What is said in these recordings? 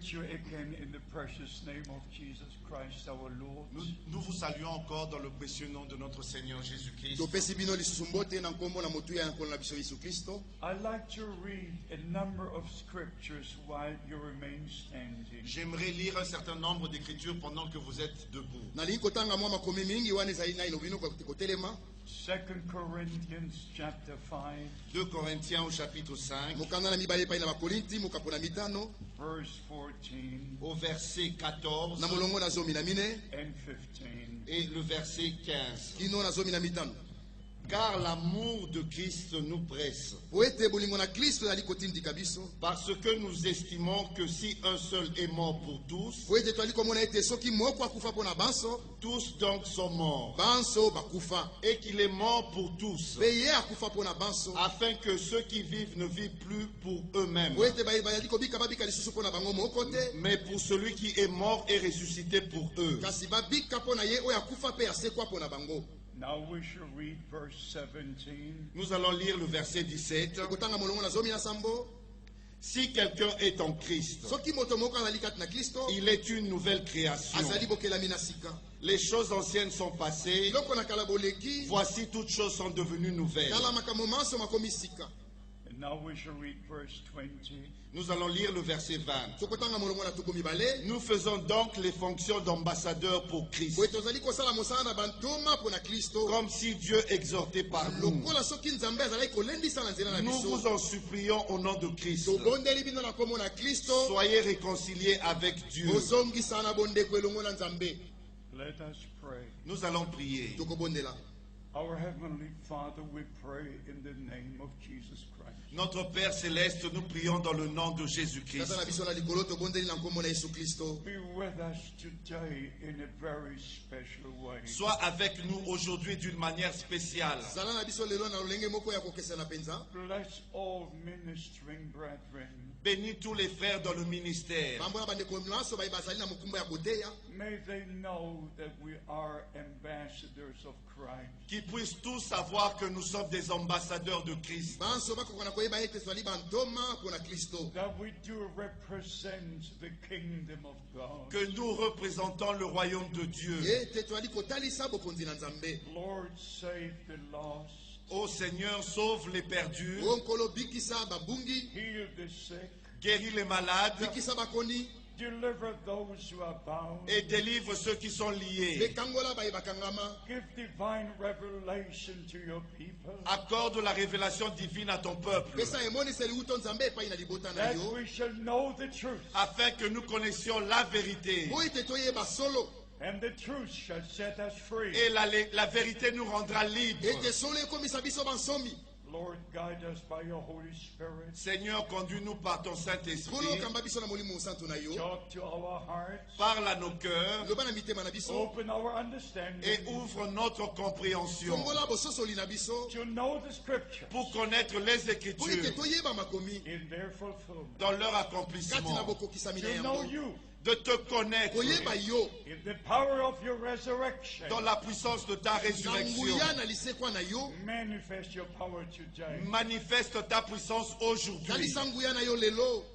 greet you again in the precious name of Jesus Christ our Lord. Nous vous saluons encore dans le précieux nom de notre Seigneur Jésus-Christ. I'd like to read a number of scriptures while you remain standing. J'aimerais lire un certain nombre d'écritures pendant que vous êtes debout. 2 Corinthians chapter 5, 2 Corinthiens au chapitre 5, verse 14 au verset 14 and 15. et le verset 15. Car l'amour de Christ nous presse, parce que nous estimons que si un seul est mort pour tous, tous donc sont morts, et qu'il est mort pour tous, afin que ceux qui vivent ne vivent plus pour eux-mêmes, mais pour celui qui est mort et ressuscité pour eux. Now we shall read verse 17. Nous allons lire le verset 17. Si quelqu'un est en Christ, il est une nouvelle création. Les choses anciennes sont passées, voici toutes choses sont devenues nouvelles. And now we shall read verse 20. Nous allons lire le verset 20. Nous faisons donc les fonctions d'ambassadeurs pour Christ, comme si Dieu exhortait par nous. Nous vous en supplions au nom de Christ. Soyez réconciliés avec Dieu. Let us pray. Nous allons prier. Our Heavenly Father, we pray in the name of Jesus Christ. Notre Père Céleste, nous prions dans le nom de Jésus-Christ. Be with us today in a very special way. Sois avec nous aujourd'hui d'une manière spéciale. Bless all ministering brethren. Bénis tous les frères dans le ministère. May they know that we are ambassadors of Christ. Qu'ils puissent tous savoir que nous sommes des ambassadeurs de Christ. That we do represent the kingdom of God. Que nous représentons le royaume de Dieu. Lord, save the lost. Ô Seigneur, sauve les perdus. Heal the sick. Guéris les malades. Deliver those who are bound. Et délivre ceux qui sont liés. Give divine revelation to your people. Accorde la révélation divine à ton peuple. That we shall know the truth. Afin que nous connaissions la vérité. And the truth shall set us free. Et la vérité nous rendra libres. Lord, guide us by your Holy Spirit. Seigneur, conduis-nous par ton Saint-Esprit. Talk to our hearts. Parle à nos cœurs. Open our understanding. Et ouvre notre compréhension. To know the scripture. Pour connaître les Écritures. In their fulfillment. Dans leur accomplissement. To know you. De te connaître. In the power of your resurrection. Dans la puissance de ta résurrection. Manifest your power today. Manifeste ta puissance aujourd'hui.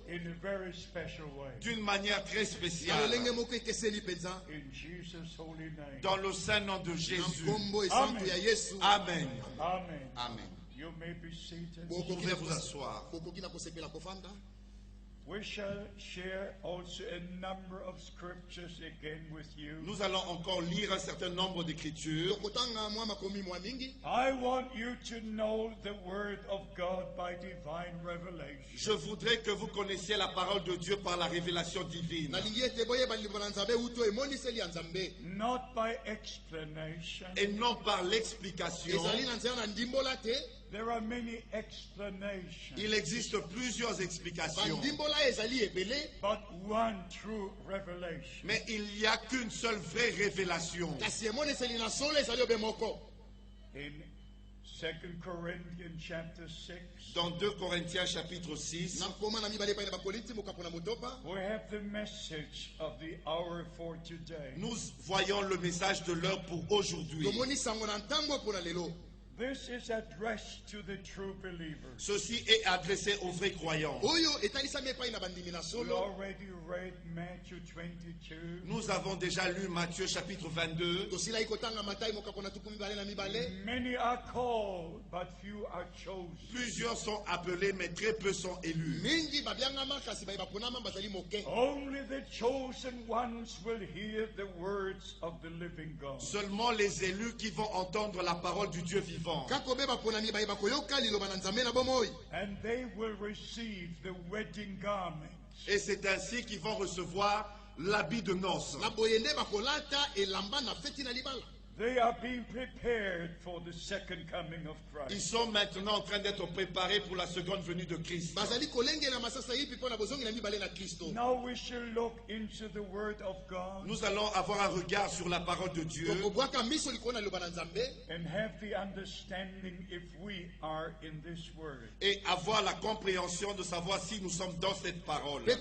In a very special way. D'une manière très spéciale. In Jesus' holy name. Dans le saint nom de Jésus. Amen. Amen. Amen. Amen. You may be seated. Vous pouvez vous asseoir. We shall share also a number of scriptures again with you. Nous allons encore lire un certain nombre d'écritures. I want you to know the word of God by divine revelation. Je voudrais que vous connaissiez la parole de Dieu par la révélation divine. Not by explanation. Et non par l'explication. There are many explanations. Il existe plusieurs explications. But one true revelation. Mais il n'y a qu'une seule vraie révélation. In 2 Corinthians chapter 6. Dans 2 Corinthiens chapitre 6. We have the message of the hour for today. Nous voyons le message de l'heure pour aujourd'hui. This is addressed to the true believers. Ceci est adressé aux vrais croyants. We already read Matthew 22. Nous avons déjà lu Matthieu chapitre 22. Many are called, but few are chosen. Plusieurs sont appelés, mais très peu sont élus. Only the chosen ones will hear the words of the living God. Seulement les élus qui vont entendre la parole du Dieu vivant. And they will receive the wedding garments. Et c'est ainsi qu'ils vont recevoir l'habit de noces. They are being prepared for the second coming of Christ. Ils sont maintenant en train d'être préparés pour la seconde venue de Christ. Now we shall look into the word of God. Nous allons avoir un regard sur la parole de Dieu And have the understanding if we are in this word. et avoir la compréhension de savoir si nous sommes dans cette parole. 2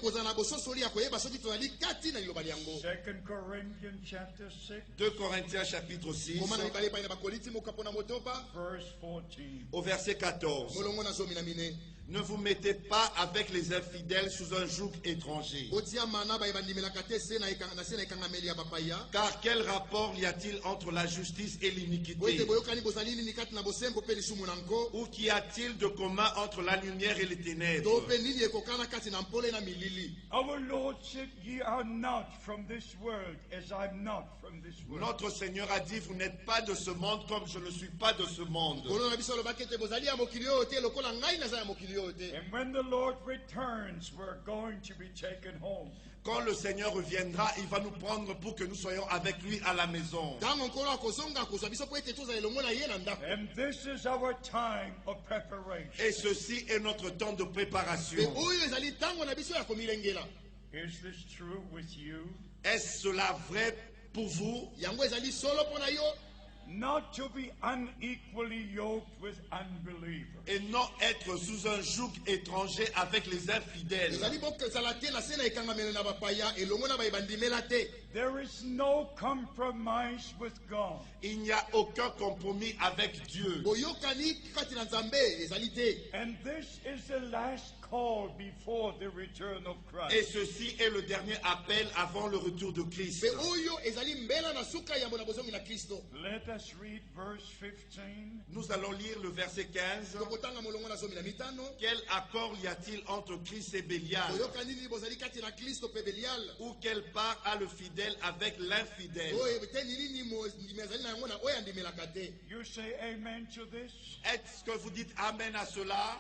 Corinthians chapter 6. 2 Corinthiens chapitre 6 Verse 14. au verset 14. Ne vous mettez pas avec les infidèles sous un joug étranger. Car quel rapport y a-t-il entre la justice et l'iniquité? Ou qu'y a-t-il de commun entre la lumière et les ténèbres? Our Lord said, ye are not from this world, as I'm not from this world. Notre Seigneur a dit, vous n'êtes pas de ce monde comme je ne suis pas de ce monde. And when the Lord returns, we're going to be taken home. Quand le Seigneur reviendra, il va nous prendre pour que nous soyons avec lui à la maison. And this is our time of preparation. Et ceci est notre temps de préparation. Is this true with you? Est-ce cela vrai pour vous? Not to be unequally yoked with unbelievers. Et non être sous un joug étranger avec les infidèles. There is no compromise with God. Il n'y a aucun compromis avec Dieu. And this is the last call before the return of Christ. Et ceci est le dernier appel avant le retour de Christ. Let us read verse 15. Nous allons lire le verset 15. Quel accord y a-t-il entre Christ et Bélial? Ou quelle part a le fidèle avec l'infidèle? You say amen to this? Est-ce que vous dites amen à cela?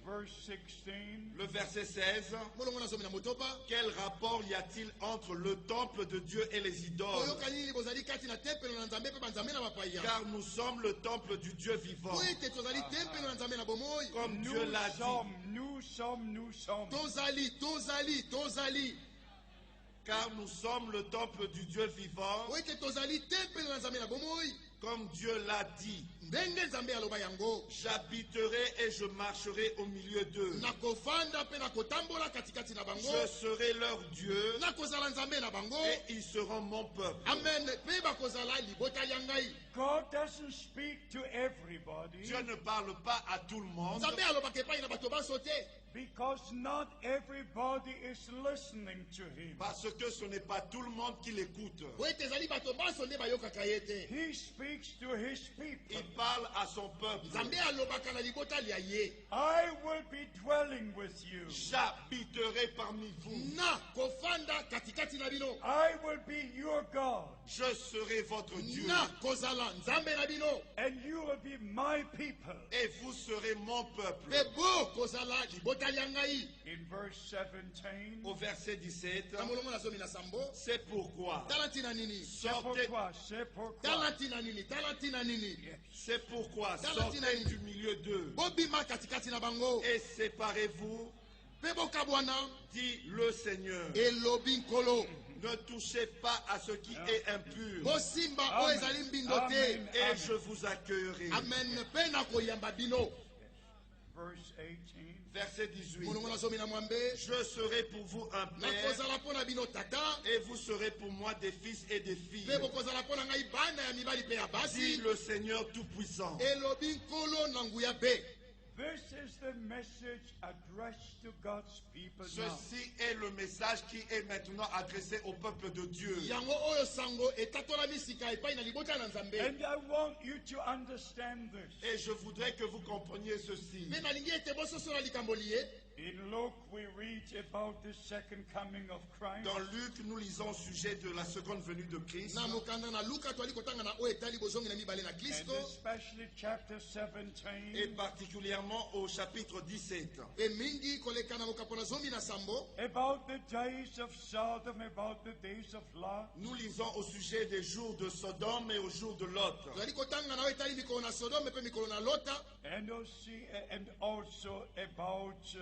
Verse 16. Le verset 16. Quel rapport y a-t-il entre le temple de Dieu et les idoles? Car nous sommes le temple du Dieu vivant. Comme Dieu l'a dit. Nous sommes. Car nous sommes le temple du Dieu vivant. Comme Dieu l'a dit. J'habiterai et je marcherai au milieu d'eux. Je serai leur Dieu et ils seront mon peuple. God doesn't speak to everybody. Dieu ne parle pas à tout le monde. Because not everybody is listening to him. Parce que ce n'est pas tout le monde qui l'écoute. He speaks to his people. Il parle à son peuple. I will be dwelling with you. J'habiterai parmi vous. I will be your God. Je serai votre Dieu. And you will be my people. Et vous serez mon peuple. In verse 17. Au verset 17. C'est pourquoi. C'est pourquoi sortez du milieu d'eux et séparez-vous, dit le Seigneur. Ne touchez pas à ce qui est impur. Amen. Et je vous accueillerai. verse 18. Verset 18. Je serai pour vous un père et vous serez pour moi des fils et des filles. Dit le Seigneur Tout-Puissant. This is the message addressed to God's people now. Ceci est le message qui est maintenant adressé au peuple de Dieu. And I want you to understand this. Et je voudrais que vous compreniez ceci. In Luke, we read about the second coming of Christ. Dans Luc, nous lisons au sujet de la seconde venue de Christ. And especially chapter 17. Et particulièrement au chapitre 17. About the days of Sodom, about the days of Lot. Nous lisons au sujet des jours de Sodome et aux jours de Lot. And also about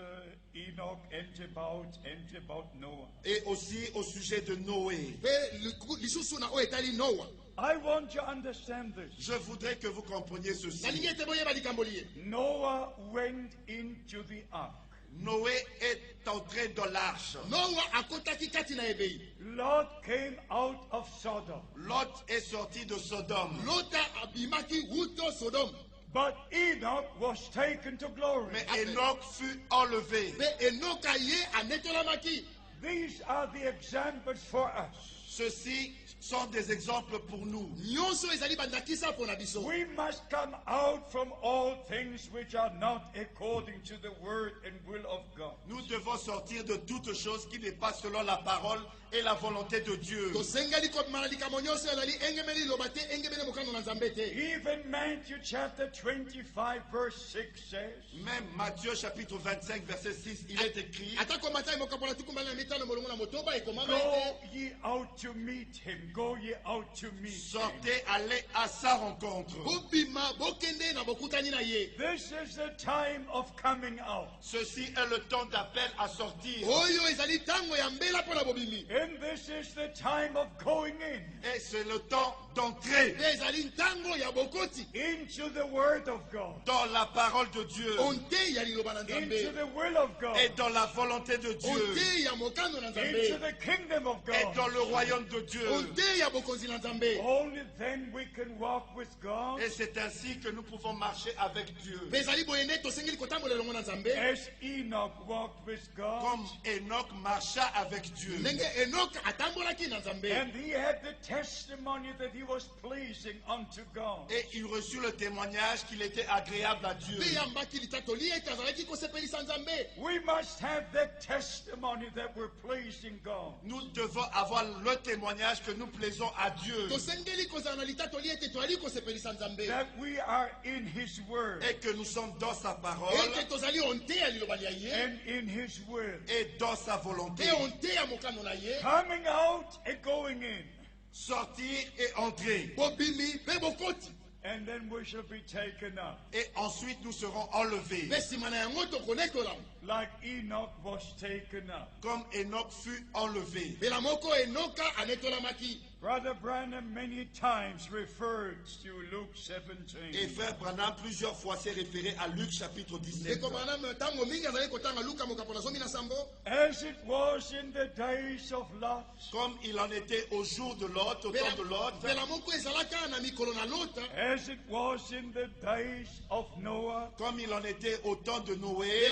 Enoch and about Noah. Et aussi au sujet de Noé. I want to understand this. Je voudrais que vous compreniez ceci. Noah went into the ark. Noé est entré dans l'arche. Lot came out of Sodom. Lot est sorti de Sodome. But Enoch was taken to glory. Mais Enoch fut enlevé. These are the examples for us. Ceux-ci sont des exemples pour nous. We must come out from all things which are not according to the word and will of God. Nous devons sortir de toutes choses qui n'est pas selon la parole et la volonté de Dieu. Even Matthew chapter 25 verse 6 says, Même Matthieu chapitre 25 verset 6, il est écrit, Go ye out to meet him. Go ye out to meet him. Sortez, allez à sa rencontre. This is the time of coming out. Ceci est le temps d'appel à sortir. And this is the time of going in. Et c'est le temps d'entrer Into the word of God. dans la parole de Dieu. Into the will of God. Et dans la volonté de Dieu. Into the kingdom of Et God. dans le royaume de Dieu. Only then we can walk with God. Et c'est ainsi que nous pouvons marcher avec Dieu. As Enoch walked with God. Comme Enoch marcha avec Dieu. And he had the testimony that he was pleasing unto God. Et il reçut le témoignage qu'il était agréable à Dieu. We must have that testimony that we're pleasing God. Nous devons avoir le témoignage que nous plaisons à Dieu. That we are in His Word. Et que nous sommes dans sa parole. And in His will. Et dans sa volonté. Coming out and going in. Sortir et entrer. And then we shall be taken up. Et ensuite nous serons enlevés. Like Enoch was taken up. Comme Enoch fut enlevé. Brother Branham many times referred to Luke 17. Et frère Branham plusieurs fois s'est référé à Luc chapitre 17. As it was in the days of Lot. Comme il en était au jour de Lot, au temps de Lot. As it was in the days of Noah. Comme il en était au temps de Noé.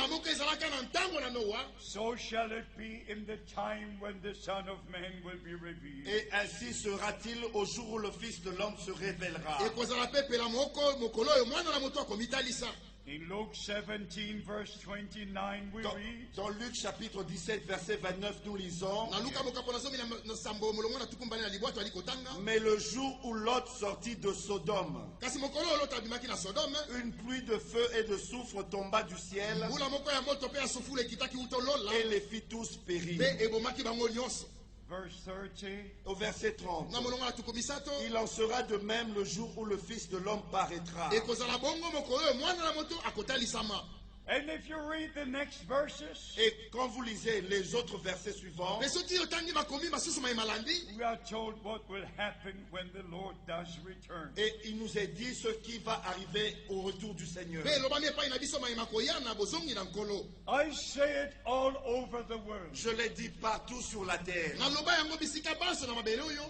So shall it be in the time when the Son of Man will be revealed. Et ainsi sera-t-il au jour où le Fils de l'homme se révélera. In Luke 17 verse 29 we read. Dans Luc chapitre 17 verset 29 nous lisons. Mais le jour où Lot sortit de Sodome, une pluie de feu et de soufre tomba du ciel et les fit tous périr. Verse 30. Au verset 30. Il en sera de même le jour où le Fils de l'homme paraîtra. And if you read the next verses, et quand vous lisez les autres versets suivants, we are told what will happen when the Lord does return. Et il nous est dit ce qui va arriver au retour du Seigneur. I say it all over the world. Je l'ai dit partout sur la terre.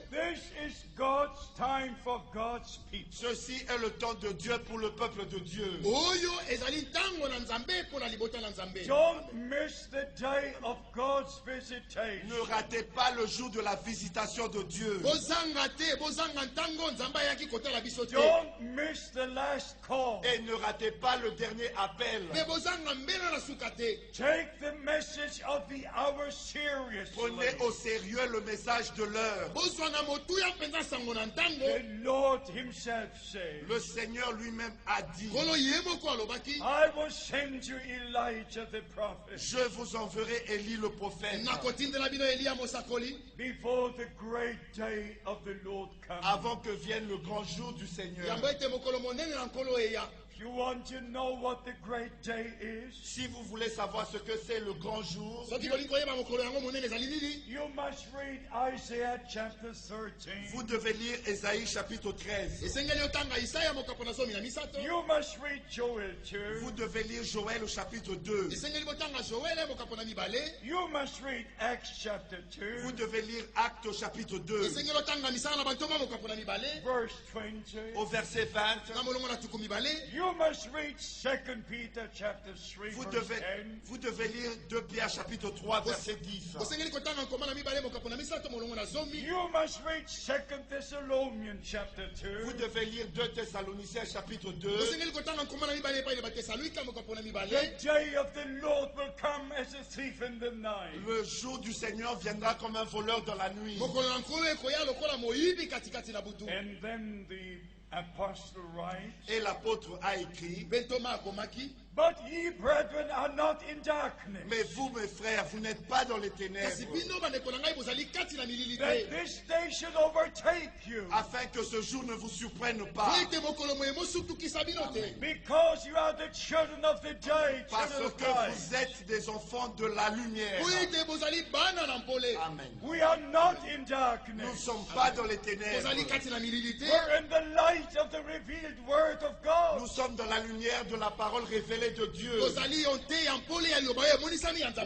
This is God's time for God's people. Ceci est le temps de Dieu pour le peuple de Dieu. Don't miss the day of God's visitation. Ne ratez pas le jour de la visitation de Dieu. Don't miss the last call. Et ne ratez pas le dernier appel. Take the message of the hour seriously. Prenez au sérieux le message de l'heure. The Lord himself said, Le Seigneur lui-même a dit, I will send you Elijah the prophet je vous enverrai Élie le prophète before the great day of the Lord comes. avant que vienne le grand jour du Seigneur. If you want to know what the great day is, Si vous voulez savoir ce que c'est le grand jour, you must read Isaiah chapter 13. vous devez lire Ésaïe chapitre 13. You must read Joel 2. Vous devez lire Joël au chapitre 2. You must read Acts chapter 2. Vous devez lire Actes au chapitre 2, Verse 20. au verset 20. You must read 2 Peter chapter 3 Vous verse 10. devez lire 2 Pierre chapitre 3, verset 10. You must read 2 Thessalonians chapter 2. Vous devez lire 2 Thessaloniciens chapitre 2. The day of the Lord will come as a thief in the night. Le jour du Seigneur viendra comme un voleur dans la nuit. And then the apostle writes, Et l'apôtre a écrit, but ye brethren are not in darkness, mais vous mes frères, vous n'êtes pas dans les ténèbres, that this day should overtake you, afin que ce jour ne vous surprenne pas. because you are the children of the day, Parce children of que light. vous êtes des enfants de la lumière. Amen. We are not in Nous ne darkness. sommes pas dans les ténèbres. We're in the light of the revealed word of God. Nous sommes dans la lumière de la parole révélée de Dieu.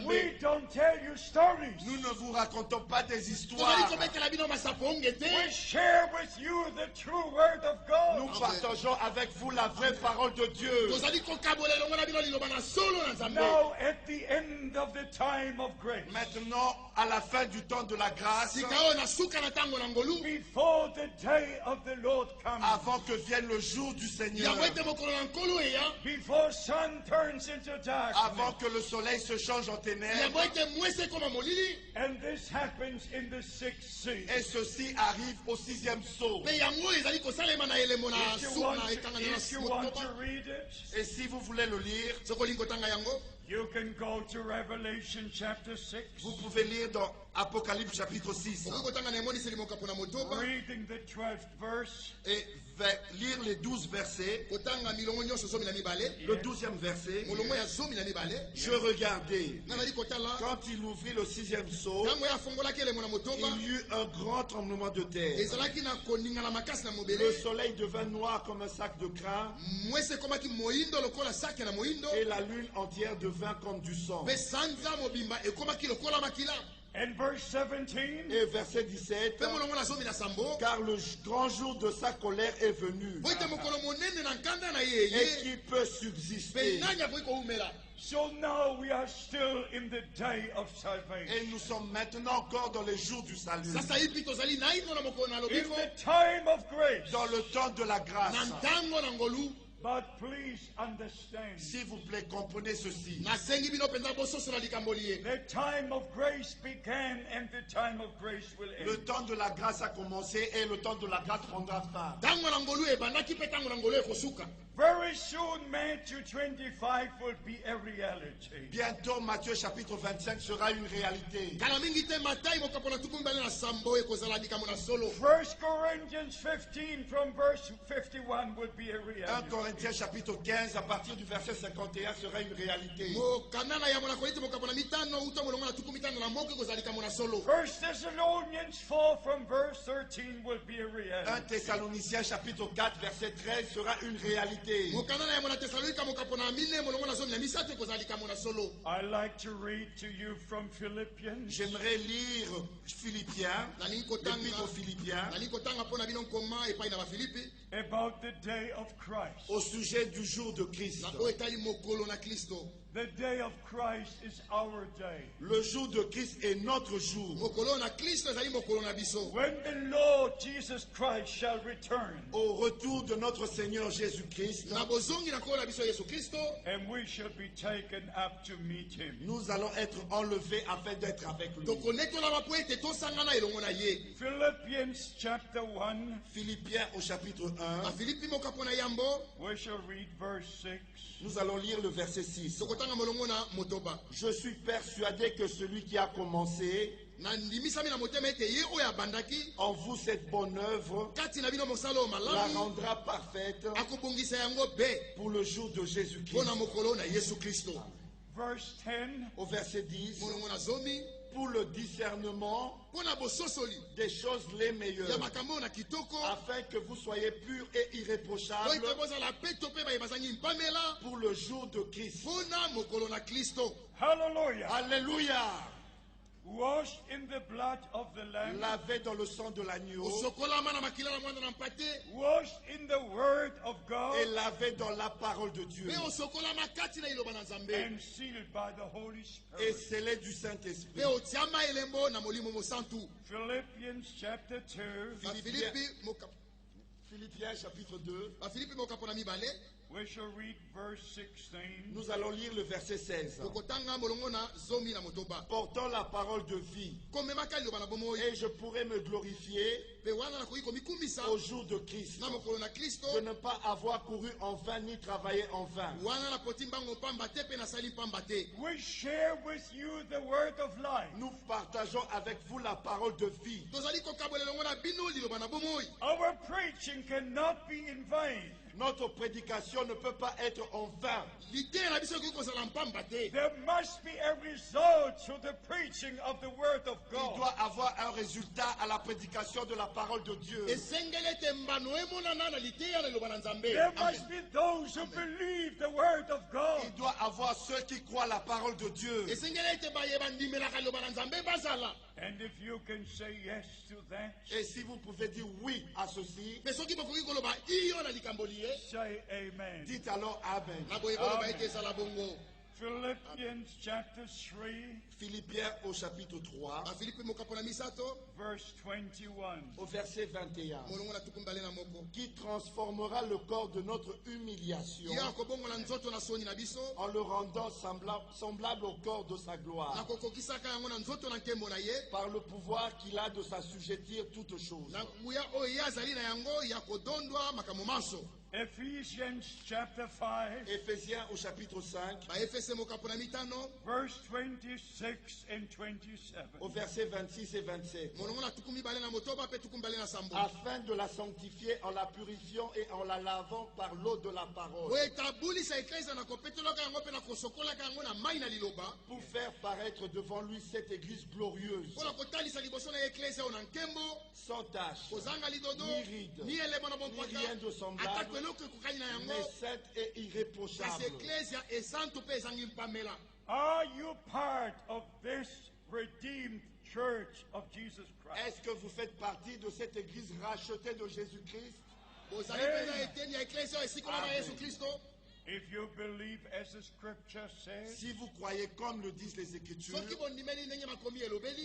We don't tell you stories. Nous ne vous racontons pas des histoires. We share with you the true word of Nous God. partageons avec vous la vraie parole de Dieu. Now at the end of the time of grace, Maintenant, à la fin du temps de la grâce, before the day of the Lord comes, avant que vienne le jour du Seigneur, before sun turns into darkness, avant que le soleil se change en ténèbres, and this happens in the sixth seal. et ceci arrive au 6e sceau. If you want to read it, Et si vous voulez le lire, you can go to Revelation chapter 6, vous pouvez lire dans Apocalypse chapitre 6 reading the 12th verse. et lire les 12 versets. Le 12e verset, je regardais. Quand il ouvrit le 6e sceau, il y eut un grand tremblement de terre. Le soleil devint noir comme un sac de grain et la lune entière devint comme du sang. And verse 17, Et verset 17, car le grand jour de sa colère est venu. Et qui peut subsister? so now we are still in the day of salvation. Et nous sommes maintenant encore dans les jours du salut. In the time of grace. Dans le temps de la grâce. But please understand, S'il vous plaît, comprenez ceci. the time of grace began and the time of grace will Le end. temps de la grâce a commencé et le temps de la grâce prendra fin. Very soon Matthew 25 will be a reality. Bientôt, Matthieu chapitre 25 sera une réalité. 1 Corinthians 15 from verse 51 will be a 1 reality. Corinthiens chapitre chapitre 15, à partir du verset 51, sera une réalité. 1 Thessalonians 4 from verse 13 will be a 1 reality. Thessaloniciens chapitre 4, verset 13 sera une réalité. I like to read to you from Philippians. J'aimerais lire Philippiens, l'épître aux Philippiens, About the day of Christ. au sujet du jour de Christ. The day of Christ is our day. Le jour de Christ est notre jour. When the Lord Jesus Christ shall return, Au retour de notre Seigneur Jésus-Christ, and we shall be taken up to meet him. nous allons être enlevés afin d'être avec lui. Philippians chapter 1, Philippiens au chapitre 1, we shall read verse 6. nous allons lire le verset 6. Je suis persuadé que celui qui a commencé en vous cette bonne œuvre la rendra parfaite pour le jour de Jésus-Christ. Verse 10. Au verset 10, pour le discernement des choses les meilleures, afin que vous soyez purs et irréprochables pour le jour de Christ. Hallelujah. Alléluia. Washed in the blood of the Lamb. Lavé dans le sang de l'agneau Washed in the word of God. et lavé dans la parole de Dieu And sealed by the Holy et Spirit. scellé du Saint-Esprit. Philippians chapter 2. Philippiens chapitre 2, We shall read verse 16. nous allons lire le verset 16. Portant la parole de vie, et je pourrai me glorifier au jour de Christ, de ne pas avoir couru en vain ni travaillé en vain. We share with you the word of life. Nous partageons avec vous la parole de vie. Our preaching cannot be in vain. Notre prédication ne peut pas être en vain. There must be a result to the preaching of the word of Il God. doit avoir un résultat à la prédication de la parole de Dieu. There must be those who believe the word of God. Il doit avoir ceux qui croient la parole de Dieu. And if you can say yes to that, Et si vous pouvez dire oui à ceci, say amen. dites alors Amen. Philippians chapter 3, Philippiens au chapitre 3, verse 21. au verset 21, qui transformera le corps de notre humiliation en le rendant semblable au corps de sa gloire, par le pouvoir qu'il a de s'assujettir toutes choses. Ephesians chapter 5, Éphésiens au chapitre 5, verse 26 and 27. au verset 26 et 27, afin de la sanctifier en la purifiant et en la lavant par l'eau de la parole, pour faire paraître devant lui cette église glorieuse, sans tache, ni ride, ni rien de semblable, mais sainte et irréprochable. Are you part of this redeemed church of Jesus Christ? Est-ce que vous faites partie de cette église rachetée de Jésus-Christ? If you believe as the scripture says, Si vous croyez comme le disent les Écritures,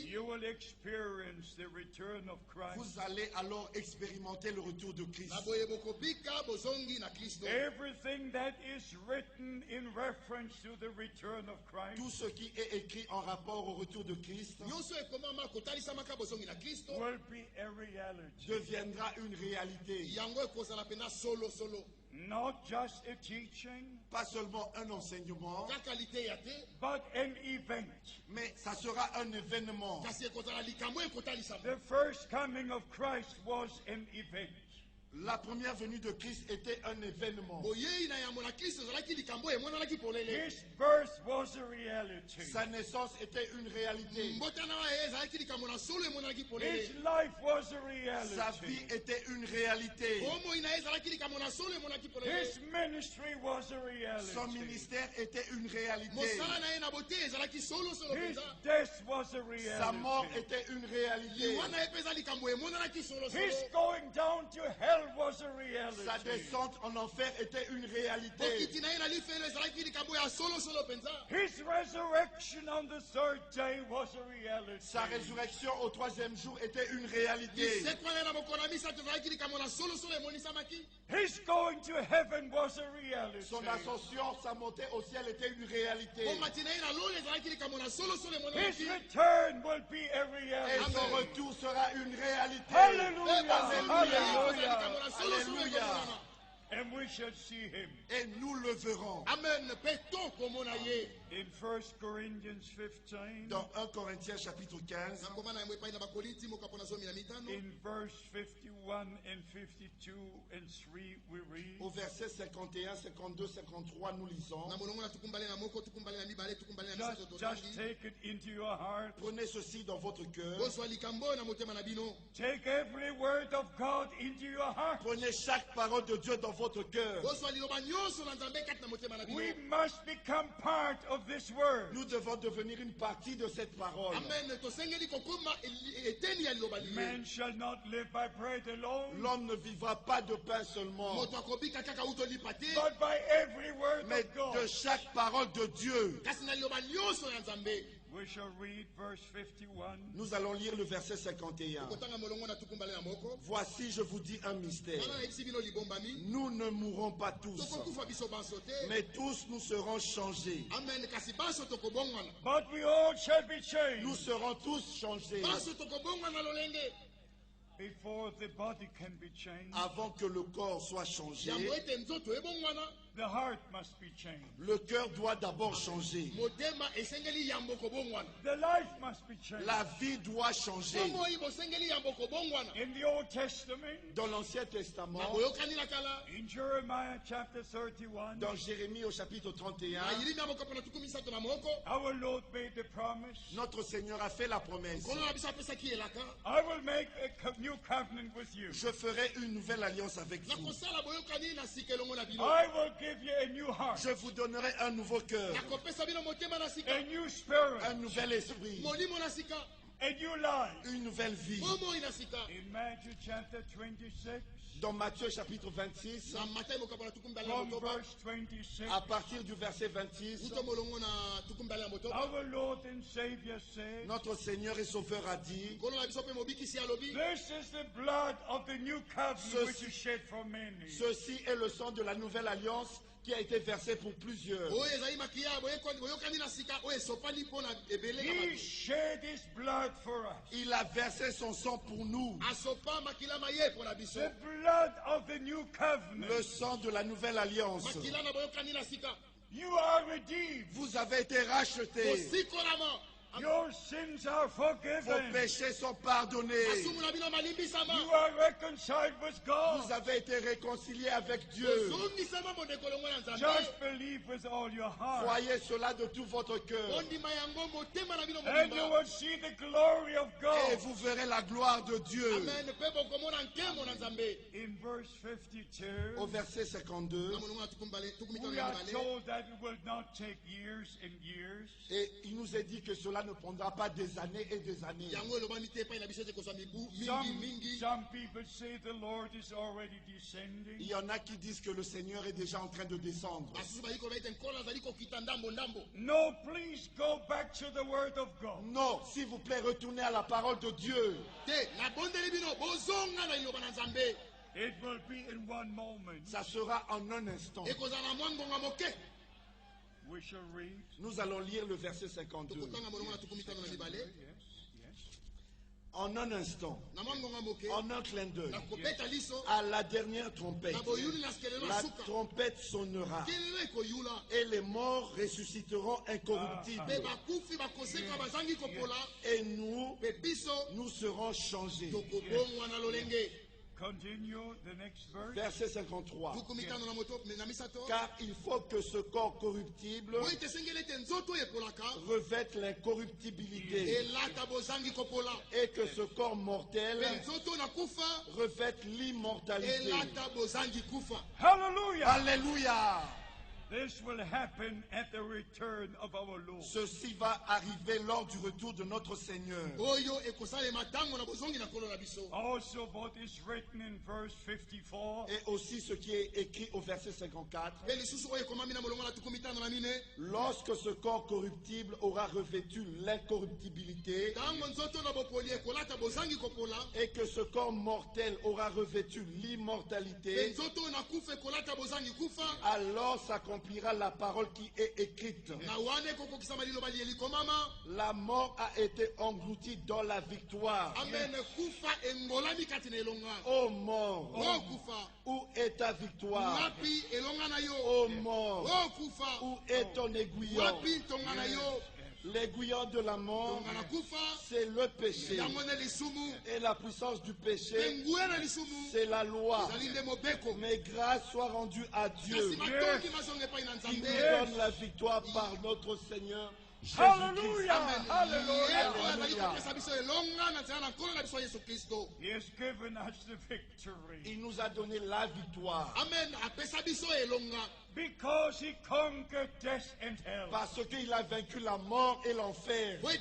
you will experience the return of Christ. vous allez alors expérimenter le retour de Christ. Everything that is written in reference to the return of Christ Tout ce qui est écrit en rapport au retour de Christ will be a reality. deviendra une réalité. Not just a teaching, Pas seulement un enseignement, but an event. mais ça sera un événement. The first coming of Christ was an event. La première venue de Christ était un événement. His birth was a reality. Sa naissance était une réalité. His life was a reality. Sa vie était une réalité. His ministry was a reality. Son ministère était une réalité. His death was a reality. Sa mort était une réalité. His going down to hell was a reality. Sa descente en enfer était une réalité. His resurrection on the third day was a reality. Sa résurrection au troisième jour était une réalité. His going to heaven was a reality. Son ascension, sa montée au ciel était une réalité. His return will be a Et reality. son retour sera une réalité. Hallelujah. Alléluia. Hallelujah. Alléluia. And we shall see him. Et nous le verrons. Amen. In 1 Corinthians 15, Dans 1 Corinthiens chapitre 15, in verse 51 and 52 and 3, we read, au verset 51, 52, 53, nous lisons. just take it into your heart. Prenez ceci dans votre cœur. Take every word of God into your heart. Prenez chaque parole de Dieu dans votre cœur. We must become part of this word. Nous devons devenir une partie de cette parole. Man shall not live by bread alone, L'homme ne vivra pas de pain seulement, but by every word mais of God. de chaque parole de Dieu. We shall read verse 51. Nous allons lire le verset 51. Voici, je vous dis un mystère. Nous ne mourrons pas tous, mais tous nous serons changés. But we all shall be changed. Nous serons tous changés. Before the body can be changed, Avant que le corps soit changé, the heart must be changed. le cœur doit d'abord changer. The life must be changed. La vie doit changer. In the Old Testament, Dans l'Ancien Testament, in Jeremiah chapter 31, dans Jérémie au chapitre 31, our Lord made the promise, notre Seigneur a fait la promesse. I will make a new covenant with you. Je ferai une nouvelle alliance avec vous. I will give you a new heart, Je vous donnerai un nouveau cœur, a new spirit, un nouvel esprit, a new life. une nouvelle vie. In Matthew chapter 26, Dans Matthieu chapitre 26, from verse 26, à partir du verset 26, our Lord and Savior said, notre Seigneur et Sauveur a dit, this is the blood of the new covenant which is shed for many. ceci est le sang de la nouvelle alliance qui a été versé pour plusieurs. He shed his blood for us. Il a versé son sang pour nous. The blood of the new covenant. Le sang de la nouvelle alliance. You are redeemed. Vous avez été rachetés. Your sins are Vos forgiven. péchés sont pardonnés. You are reconciled with God. Vous avez été réconciliés avec Dieu. Just believe with all your heart. Croyez cela de tout votre cœur. And you will see the glory of Et God. vous verrez la gloire de Dieu. In verse 52, Au verset 52, we are told that it will not take years and years, et il nous est dit que cela ne prendra pas des années et des années. Some people say the Lord is already Il descending. y en a qui disent que le Seigneur est déjà en train de descendre. No, please go back to the word of God. Non, s'il vous plaît, retournez à la parole de Dieu. It will be in one moment. Ça sera en un instant. We shall read. Nous allons lire le verset 52. Yes, yes. En un instant, en un clin d'œil, Yes. à la dernière trompette, la trompette sonnera et les morts ressusciteront incorruptibles. Et nous serons changés. Continue the next verse. Verset 53. Yes. Car il faut que ce corps corruptible revête l'incorruptibilité et que ce corps mortel revête l'immortalité. Hallelujah. Alléluia. This will happen at the return of our Lord. Ceci va arriver lors du retour de notre Seigneur. Also what is written in verse 54. Et aussi ce qui est écrit au verset 54. Lorsque ce corps corruptible aura revêtu l'incorruptibilité et que ce corps mortel aura revêtu l'immortalité, alors s'accomplira la parole qui est écrite. La mort a été engloutie dans la victoire. Amen. Ô mort, où est ta victoire? Ô mort, où est ton aiguillon? L'aiguillon de la mort, c'est le péché. Et la puissance du péché, c'est la loi. Mais grâce soit rendue à Dieu, qui nous donne la victoire par notre Seigneur Jésus-Christ. Hallelujah. He has given us the victory. Il nous a donné la victoire. Because he conquered death and hell. Parce qu'il a vaincu la mort et l'enfer. We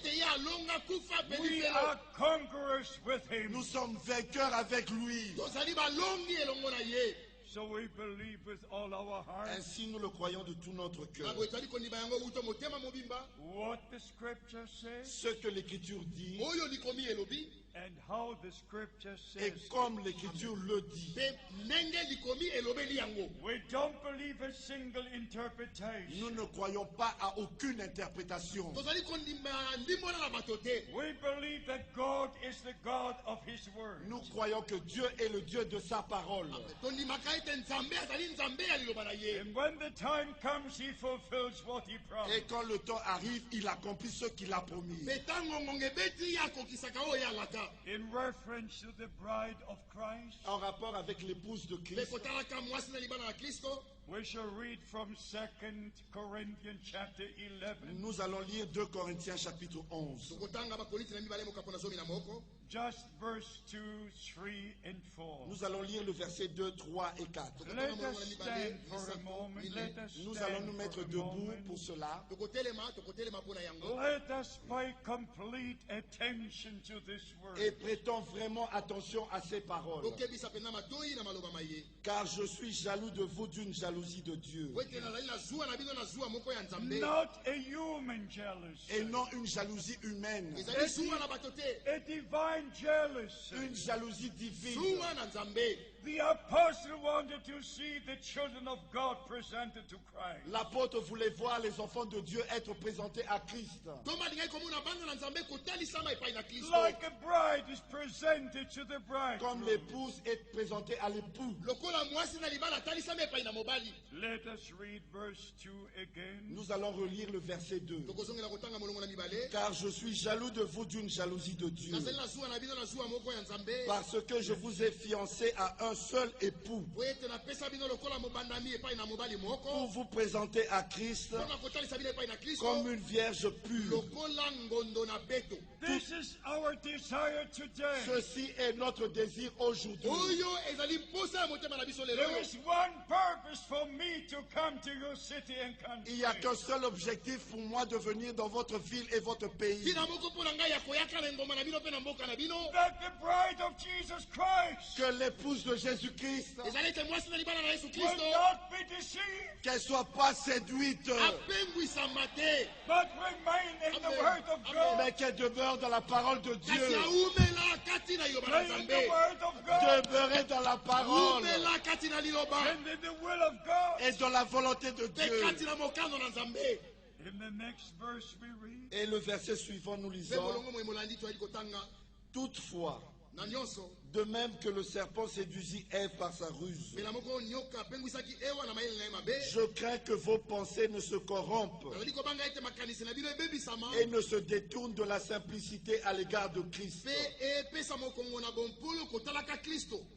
are conquerors with him. Nous sommes vainqueurs avec lui. So we believe with all our heart. Ainsi nous le croyons de tout notre cœur. What the scripture says. Ce que l'Écriture dit. And how the scripture Et says. comme l'Écriture le dit. We don't believe a single interpretation. Nous ne croyons pas à aucune interprétation. We believe that God is the God of his word. Nous croyons que Dieu est le Dieu de sa parole. And when the time comes, he fulfills what he Et promised. quand le temps arrive, il accomplit ce qu'il a promis. In reference to the bride of Christ, En rapport avec l'épouse de Christ, we shall read from 2 Corinthians chapter 11. nous allons lire 2 Corinthiens chapitre 11. Just verse 2, 3, and 4. Nous allons lire le verset 2, 3 et 4. Let us stand for a moment. Let us Nous allons nous stand mettre for a debout moment. pour cela. Let us pay complete attention to this Et word. prêtons vraiment attention à ces paroles. Car je suis jaloux de vous d'une jalousie de Dieu. Not a human jealousy, Et non une jalousie humaine. a divine jealousy. Une jalousie divine. The apostle wanted to see the children of God presented to Christ. L'apôtre voulait voir les enfants de Dieu être présentés à Christ. Like a bride is presented to the bride. Comme l'épouse est présentée à l'époux. Let us read verse 2 again. Nous allons relire le verset 2. Car je suis jaloux de vous d'une jalousie de Dieu. Parce que je vous ai fiancé à un seul époux. Pour vous présenter à Christ comme une vierge pure. This is our desire today. Ceci est notre désir aujourd'hui. There is one purpose for me to come to your city and country. Il n'y a qu'un seul objectif pour moi de venir dans votre ville et votre pays. That the bride of Jesus Christ Que l'épouse de Jésus-Christ, will not be deceived, qu'elle soit pas séduite, but remain in the word of God. mais qu'elle demeure dans la parole de Dieu. Stay in the word of God Demeurer dans la parole and in the will of God. et dans la volonté de Dieu. In the next verse we read, Et le verset suivant, nous lisons. Toutefois, De même que le serpent séduisit Ève par sa ruse. Je crains que vos pensées ne se corrompent et ne se détournent de la simplicité à l'égard de Christ.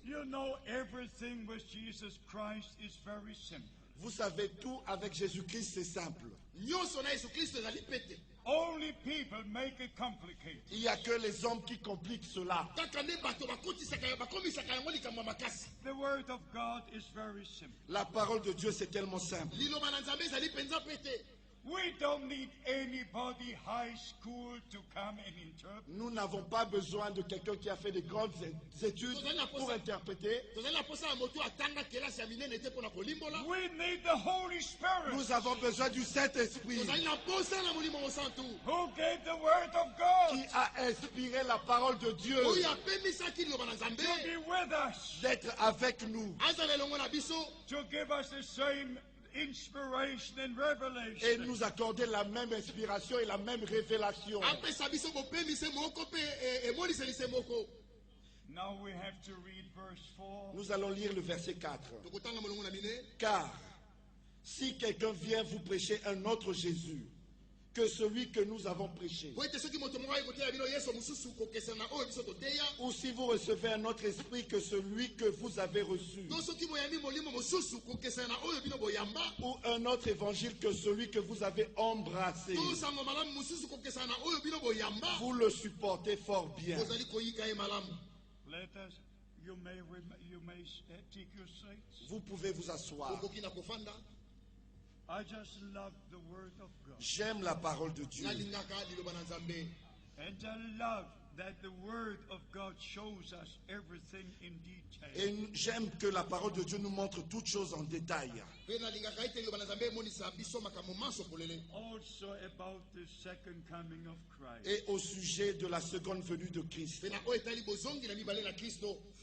You know, everything with Jesus Christ is very simple. Vous savez, tout avec Jésus-Christ, c'est simple. Only people make it complicated. Il n'y a que les hommes qui compliquent cela. The word of God is very simple. La parole de Dieu, c'est tellement simple. We don't need anybody high school to come and interpret. Nous n'avons pas besoin de quelqu'un qui a fait de grandes études pour interpréter. We need the Holy Spirit. Nous avons besoin du Saint-Esprit Who gave the word of God qui a inspiré la parole de Dieu to be with us, d'être avec nous to give us the same inspiration and revelation. et nous accorder la même inspiration et la même révélation. Now we have to read verse 4. Nous allons lire le verset 4. Car si quelqu'un vient vous prêcher un autre Jésus que celui que nous avons prêché, ou si vous recevez un autre esprit que celui que vous avez reçu, ou un autre évangile que celui que vous avez embrassé, vous le supportez fort bien. Let us, you may take your seats. Vous pouvez vous asseoir. I just love the word of God. J'aime la parole de Dieu. And I love that the word of God shows us everything in detail. Et j'aime que la parole de Dieu nous montre toutes choses en détail. Also about the second coming of Christ. Et au sujet de la seconde venue de Christ.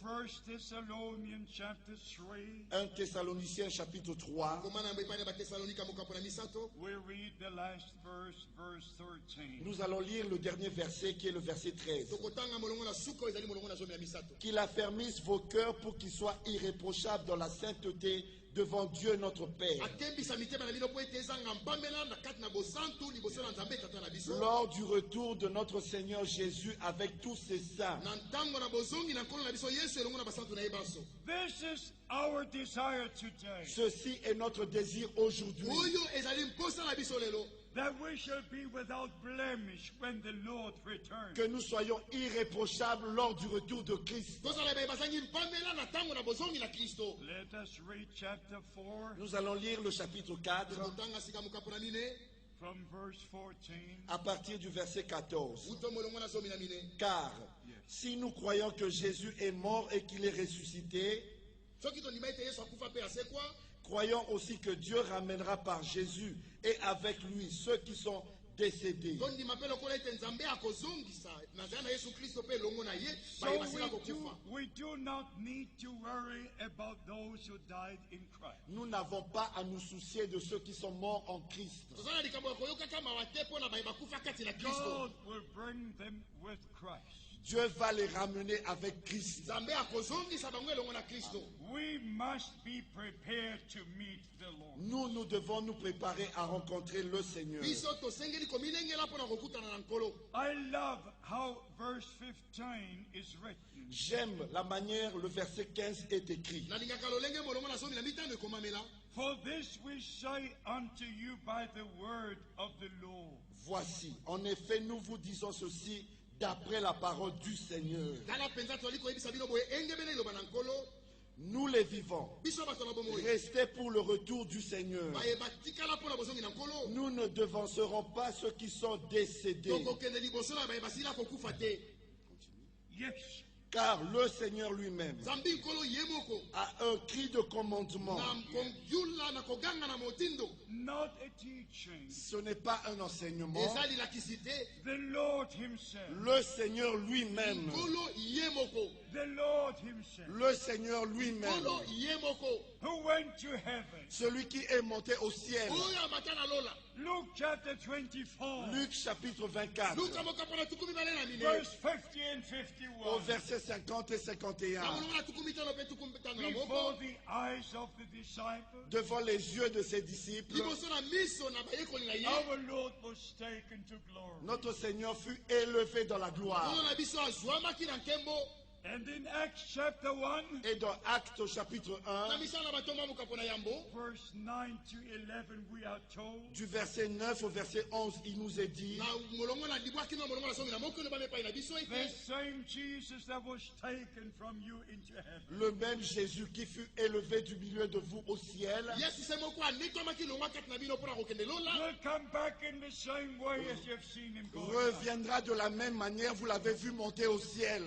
1 Thessalonians chapter 3. 1 Thessaloniciens chapitre 3. We read the last verse, verse 13. Nous allons lire le dernier verset qui est le verset 13. Qu'il affermisse vos cœurs pour qu'ils soient irréprochables dans la sainteté devant Dieu notre Père. Lors du retour de notre Seigneur Jésus avec tous ses saints. This is our desire today. Ceci est notre désir aujourd'hui. That we shall be without blemish when the Lord returns. Que nous soyons irréprochables lors du retour de Christ. Let us read chapter 4. Nous allons lire le chapitre 4 from verse 14. à partir du verset 14. Car si nous croyons que Jésus est mort et qu'il est ressuscité, croyons aussi que Dieu ramènera par Jésus et avec lui ceux qui sont décédés. So we do not need to worry about those who died in Christ. Nous n'avons pas à nous soucier de ceux qui sont morts en Christ. God will bring them with Christ. Dieu va les ramener avec Christ. We must be prepared to meet the Lord. Nous devons nous préparer à rencontrer le Seigneur. I love how verse 15 is written. J'aime la manière le verset 15 est écrit. For this we say unto you by the word of the Lord. Voici, en effet, nous vous disons ceci d'après la parole du Seigneur. Nous les vivants, restez pour le retour du Seigneur. Nous ne devancerons pas ceux qui sont décédés. Yes. Car le Seigneur lui-même a un cri de commandement. Not a teaching. Ce n'est pas un enseignement. The Lord himself. Le Seigneur lui-même. The Lord himself. Le Seigneur lui-même. Who went to heaven. Celui qui est monté au ciel. Luke chapter 24. Luc chapitre 24. Verse 50 and 51. Au verset 50 et 51. Before the eyes of the disciples, devant les yeux de ses disciples, our Lord was taken to glory. notre Seigneur fut élevé dans la gloire. And in Acts chapter 1, Et dans Actes au chapitre 1, verse 9 to 11, we are told, du verset 9 au verset 11, il nous est dit, the same Jesus that was taken from you into heaven le même Jésus qui fut élevé du milieu de vous au ciel, will come back in the same way as you have seen him go. reviendra de la même manière, vous l'avez vu monter au ciel.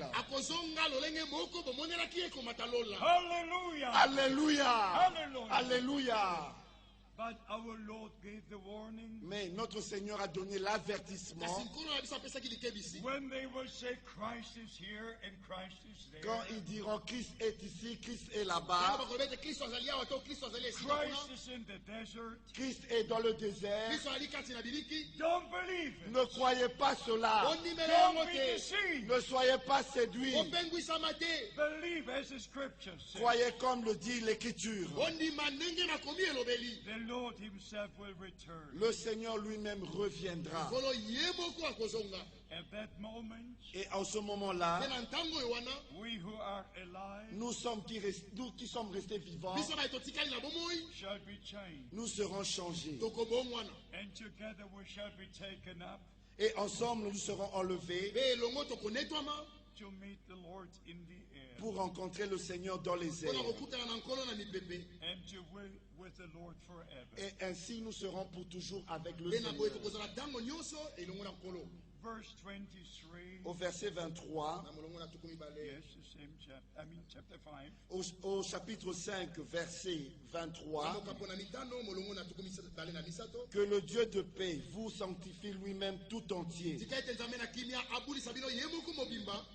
Hallelujah! Alléluia! Hallelujah! Alléluia! But our Lord gave the warning. Mais notre Seigneur a donné l'avertissement When they will say Christ is here and Christ is there, quand ils diront Christ est ici, Christ est là-bas, Christ is in the desert, Christ est dans le désert. don't believe it. Ne croyez pas cela. Don't be deceived. Ne soyez pas séduits. Believe as the scripture says. Croyez comme le dit l'Écriture. The Lord himself will return. Le Seigneur lui-même reviendra. At that moment, Et en ce moment-là, we who are alive nous qui sommes restés vivants, shall be changed. nous serons changés. And together we shall be taken up Et ensemble, nous serons enlevés to meet the Lord in the air pour rencontrer le Seigneur dans les airs. and to be with the Lord forever. Et ainsi, nous serons pour toujours avec le Seigneur. Verse 23. Au verset 23, Yes, the same chapter. Chapter 5. au chapitre 5, verset 23, que le Dieu de paix vous sanctifie lui-même tout entier,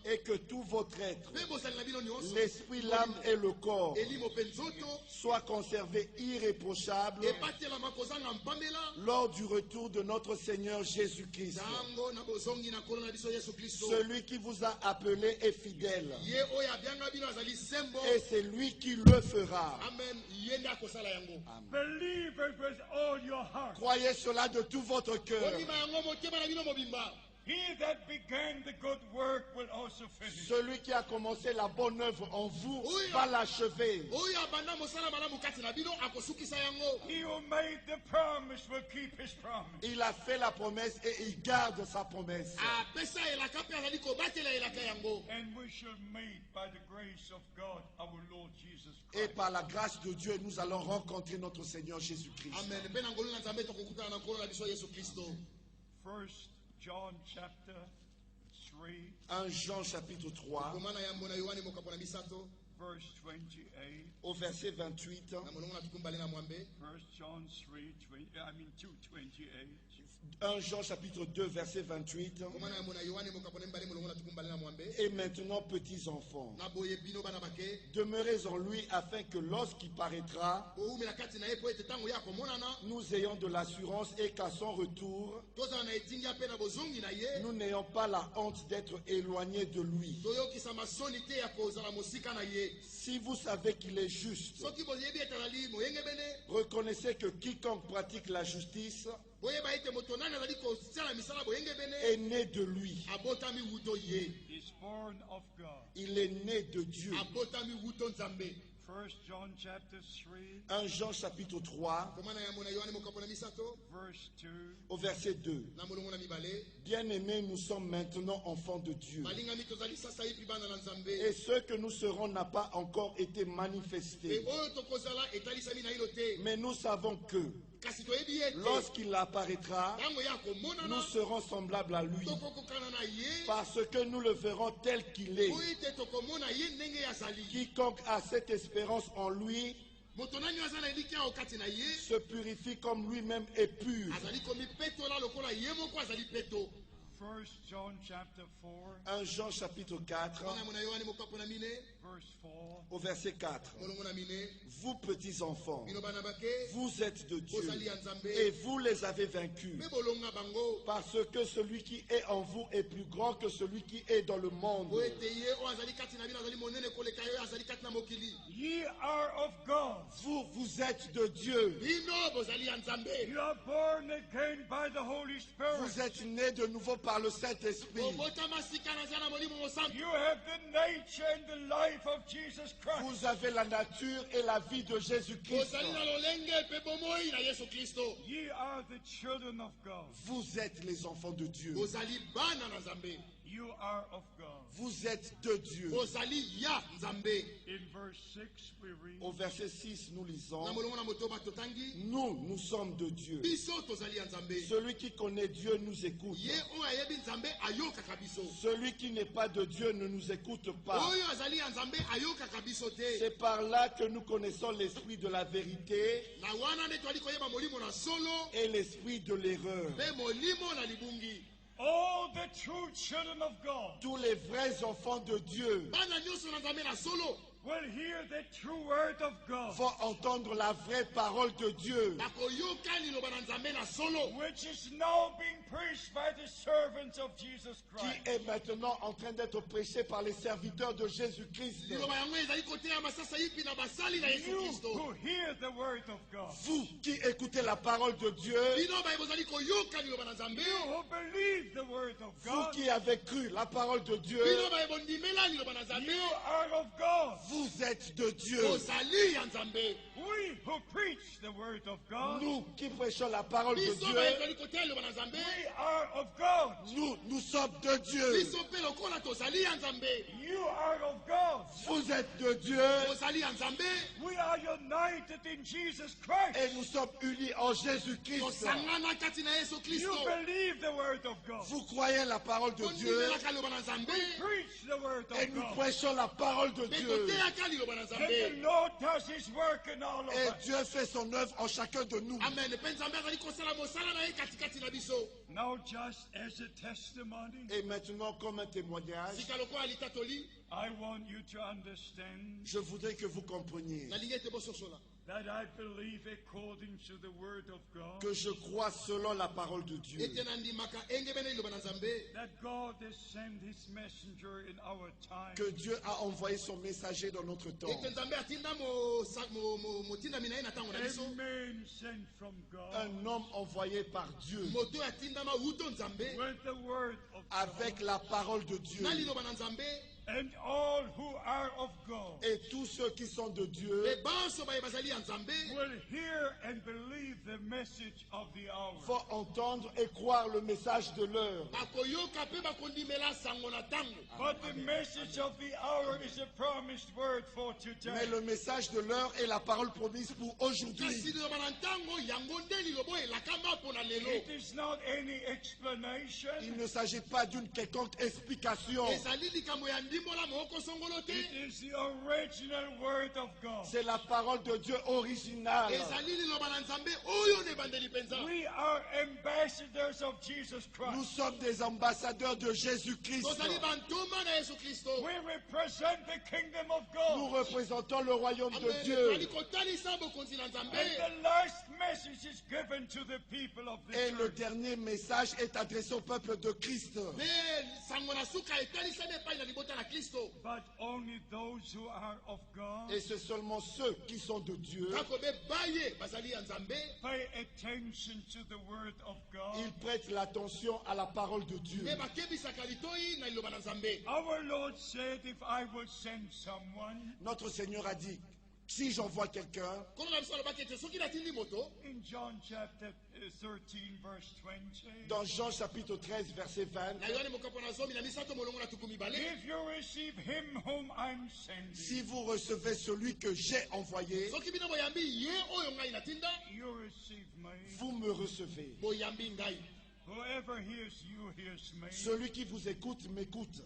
et que tout votre être, l'esprit, l'âme et le corps, soient conservés irréprochables lors du retour de notre Seigneur Jésus-Christ. Celui qui vous a appelé est fidèle, et c'est lui qui le fera. Amen. Believe it with all your heart. Croyez cela de tout votre cœur. He that began the good work will also finish. Celui qui a commencé la bonne œuvre en vous va l'achever. He who made the promise will keep his promise. Il a fait la promesse et il garde sa promesse. And we shall meet by the grace of God our Lord Jesus Et Christ. par la grâce de Dieu, nous allons rencontrer notre Seigneur Jésus-Christ. First John chapter 3, 1 Jean chapitre 3, verse 28. au verset 28. 1 John 2:28. 1 Jean chapitre 2, verset 28. Et maintenant, petits enfants, demeurez en lui afin que lorsqu'il paraîtra, nous ayons de l'assurance et qu'à son retour, nous n'ayons pas la honte d'être éloignés de lui. Si vous savez qu'il est juste, reconnaissez que quiconque pratique la justice est né de lui. Is born of God. Il est né de Dieu. 1 John chapter 3, 1 Jean chapitre 3, verse 2. au verset 2. Bien-aimés, nous sommes maintenant enfants de Dieu. Et ce que nous serons n'a pas encore été manifesté. Mais nous savons que lorsqu'il apparaîtra, nous serons semblables à lui, parce que nous le verrons tel qu'il est. Quiconque a cette espérance en lui se purifie comme lui-même est pur. 1 1 John chapter 4, 1 Jean chapitre 4, verse 4. au verset 4. Vous petits enfants, vous êtes de Dieu et vous les avez vaincus, parce que celui qui est en vous est plus grand que celui qui est dans le monde. Ye are of God. Vous êtes de Dieu. You are born again by the Holy Spirit. Vous êtes nés de nouveau par le Saint-Esprit. You have the nature and the life of Jesus Christ. Vous avez la nature et la vie de Jésus-Christ. Ye are the children of God. Vous êtes les enfants de Dieu. You are of God. Vous êtes de Dieu. In verse 6 we read, Au verset 6, nous lisons, nous sommes de Dieu. Celui qui connaît Dieu nous écoute. Celui qui n'est pas de Dieu ne nous écoute pas. C'est par là que nous connaissons l'esprit de la vérité et l'esprit de l'erreur. all the true children of God Tous les vrais enfants de Dieu will hear the true word of God, vont entendre la vraie parole de Dieu, which is now being preached by the servants of Jesus qui Christ. est maintenant en train d'être prêché par les serviteurs de Jésus-Christ. You who hear the word of God, Vous qui écoutez la parole de Dieu, you who believe the word of vous God, qui avez cru la parole de Dieu, you are of God. vous êtes de Dieu. We who preach the word of God, Nous qui prêchons la parole de Dieu, we are of God. nous sommes de Dieu. You are of God. Vous êtes de Dieu We are united in Jesus Christ. et nous sommes unis en Jésus-Christ. You believe the word of God. Vous croyez la parole de Dieu Preach the word et of nous God. prêchons la parole de Dieu. And the Lord does His work in all of Et us. Dieu fait son œuvre en chacun de nous. Now, just as a testimony, Et maintenant, comme un témoignage, I want you to understand je voudrais que vous compreniez that I believe according to the word of God que je crois selon la parole de Dieu, that God has sent His messenger in our time. que Dieu a envoyé son messager dans notre temps. A man sent from God Un homme envoyé par Dieu with the word of avec la parole de Dieu. and all who are of God Et tous ceux qui sont de Dieu will hear and believe the message of the hour. vont entendre et croire le message de l'heure. But the message of the hour is a promised word for Mais today. le message de l'heure est la parole promise pour aujourd'hui. It is not any explanation. Il ne s'agit pas d'une quelconque explication. It is the original word of God. C'est la parole de Dieu originale. We are ambassadors of Jesus Nous Christ. sommes des ambassadeurs de Jésus-Christ. We represent the kingdom of Nous God. représentons le royaume de Dieu. And the last message is given to the people of the Et le church. dernier message est adressé au peuple de Christ. But only those who are of God Et c'est seulement ceux qui sont de Dieu. pay attention to the word of God. Ils prêtent l'attention à la parole de Dieu. Our Lord said, if I will send someone, Notre Seigneur a dit, si j'envoie quelqu'un, in John chapter 13, verse 20, dans Jean chapitre 13, verset 20, if you receive him whom I'm sending, si vous recevez celui que j'ai envoyé, you receive me. vous me recevez. Whoever hears you hears me. Celui qui vous écoute m'écoute.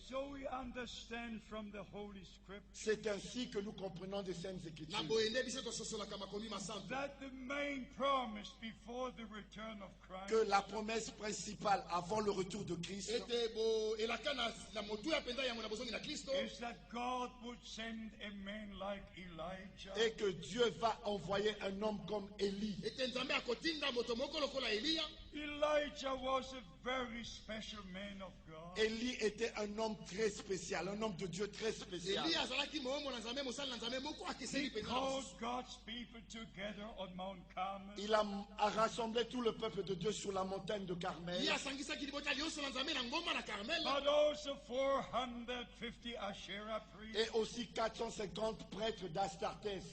So we understand from the Holy Scripture C'est ainsi que nous comprenons des Saintes Écritures that the main promise before the return of Christ que la promesse principale avant le retour de Christ is that God would send a man like Elijah. est que Dieu va envoyer un homme comme Élie. Elijah was a very special man of God. Élie était un homme très spécial, un homme de Dieu très spécial. He called God's people together on Mount Carmel. Il a rassemblé tout le peuple de Dieu sur la montagne de Carmel. But also 450 Asherah priests. Et aussi 450 prêtres d'Astartés.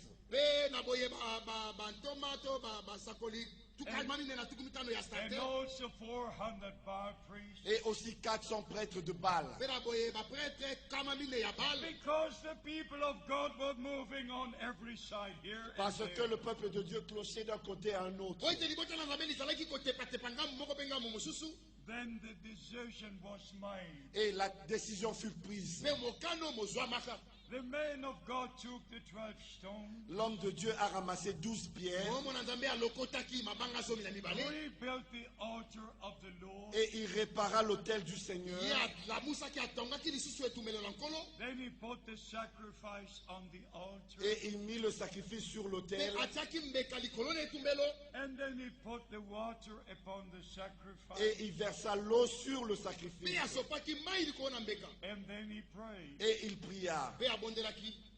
And also 400 Baal priests. Et aussi 400 prêtres de Baal. Because the people of God were moving on every side here and Parce que there. le peuple de Dieu clochait d'un côté à un autre. Then the decision was made. Et la décision fut prise. The man of God took the 12 stones, L'homme de Dieu a ramassé 12 pierres rebuilt the altar of the Lord. et il répara l'autel du Seigneur. Then he put the sacrifice on the altar. Et il mit le sacrifice sur l'autel. And then he put the water upon the sacrifice. Et il versa l'eau sur le sacrifice. And then he prayed, Et il pria.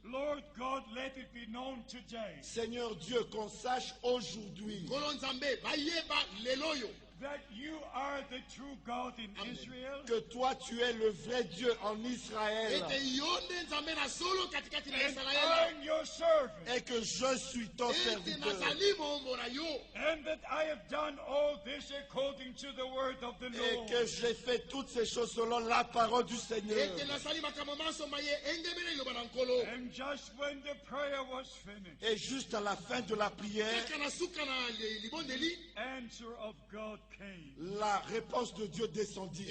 Lord God, let it be known today Seigneur Dieu, qu'on sache aujourd'hui that you are the true God in Israel. que toi tu es le vrai Dieu en Israël And I'm your servant. et que je suis ton serviteur And that I have done all this according to the word of the et Lord. que j'ai fait toutes ces choses selon la parole du Seigneur. And just when the prayer was finished, Et juste à la fin de la prière, answer of God came. la réponse de Dieu descendit.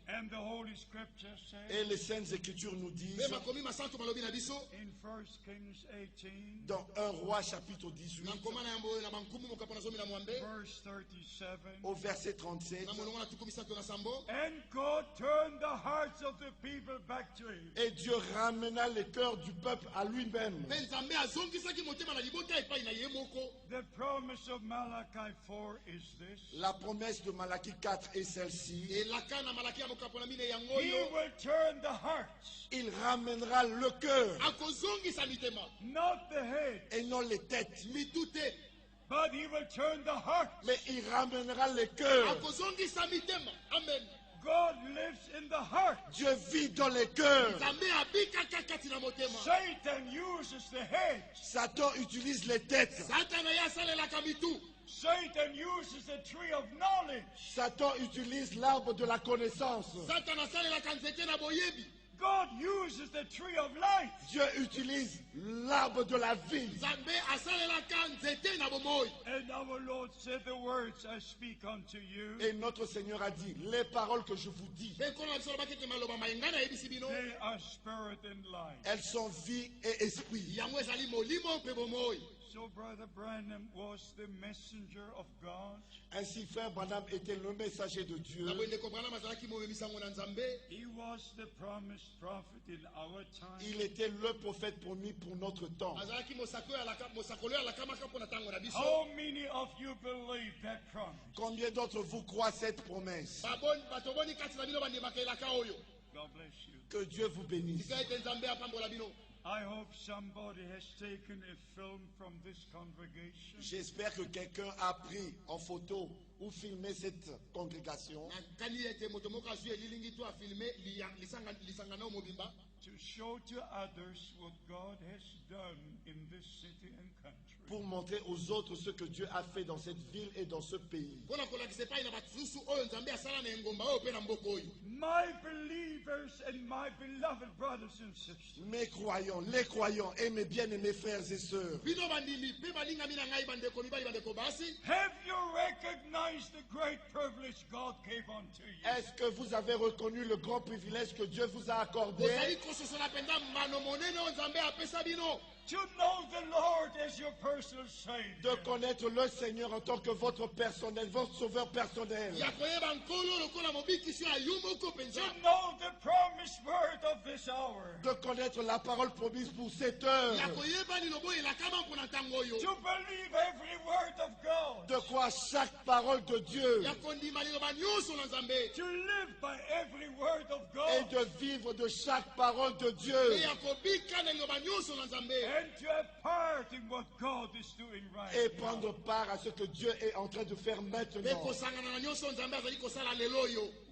And the Holy Scripture Et says les Saintes Écritures nous disent in 1 Kings 18, dans 1 Roi chapitre 18 verse 37, au verset 37, and God turned the hearts of the people back to him. et Dieu ramena les cœurs du peuple à lui-même. The promise of Malachi 4 is this. La promesse de Malachie 4 est celle-ci. He will turn the hearts, Il ramènera le cœur not the head, et non les têtes. but he will turn the hearts. Mais il ramènera les cœurs. God lives in the heart. Dieu vit dans les cœurs. Satan uses the head. Satan utilise les têtes. Satan uses the tree of knowledge. Satan utilise l'arbre de la connaissance. God uses the tree of life. Dieu utilise l'arbre de la vie. And our Lord said, the words I speak unto you, Et notre Seigneur a dit, les paroles que je vous dis, they are spirit and life. elles sont vie et esprit. So Brother Branham was the messenger of God. Ainsi, frère Branham était le messager de Dieu. He was the promised prophet in our time. Il était le prophète promis pour notre temps. How many of you believe that promise? Combien d'entre vous croient cette promesse? God bless you. Que Dieu vous bénisse. I hope somebody has taken a film from this congregation. J'espère que quelqu'un a pris en photo ou filmé cette congrégation To show to others what God has done in this city and country. pour montrer aux autres ce que Dieu a fait dans cette ville et dans ce pays. My believers believers and my beloved brothers and sisters. Mes croyants, les croyants et mes bien-aimés frères et sœurs. Have you recognized the great privilege God gave unto you? Est-ce que vous avez reconnu le grand privilège que Dieu vous a accordé? To know the Lord as your personal Savior. De connaître le Seigneur en tant que votre personnel, votre sauveur personnel. To know the promised word of this hour. De connaître la parole promise pour cette heure. To believe every word of God. De croire chaque parole de Dieu. To live by every word of God. Et de vivre de chaque parole de Dieu. And to have part in what God is doing right Et now. prendre part à ce que Dieu est en train de faire maintenant.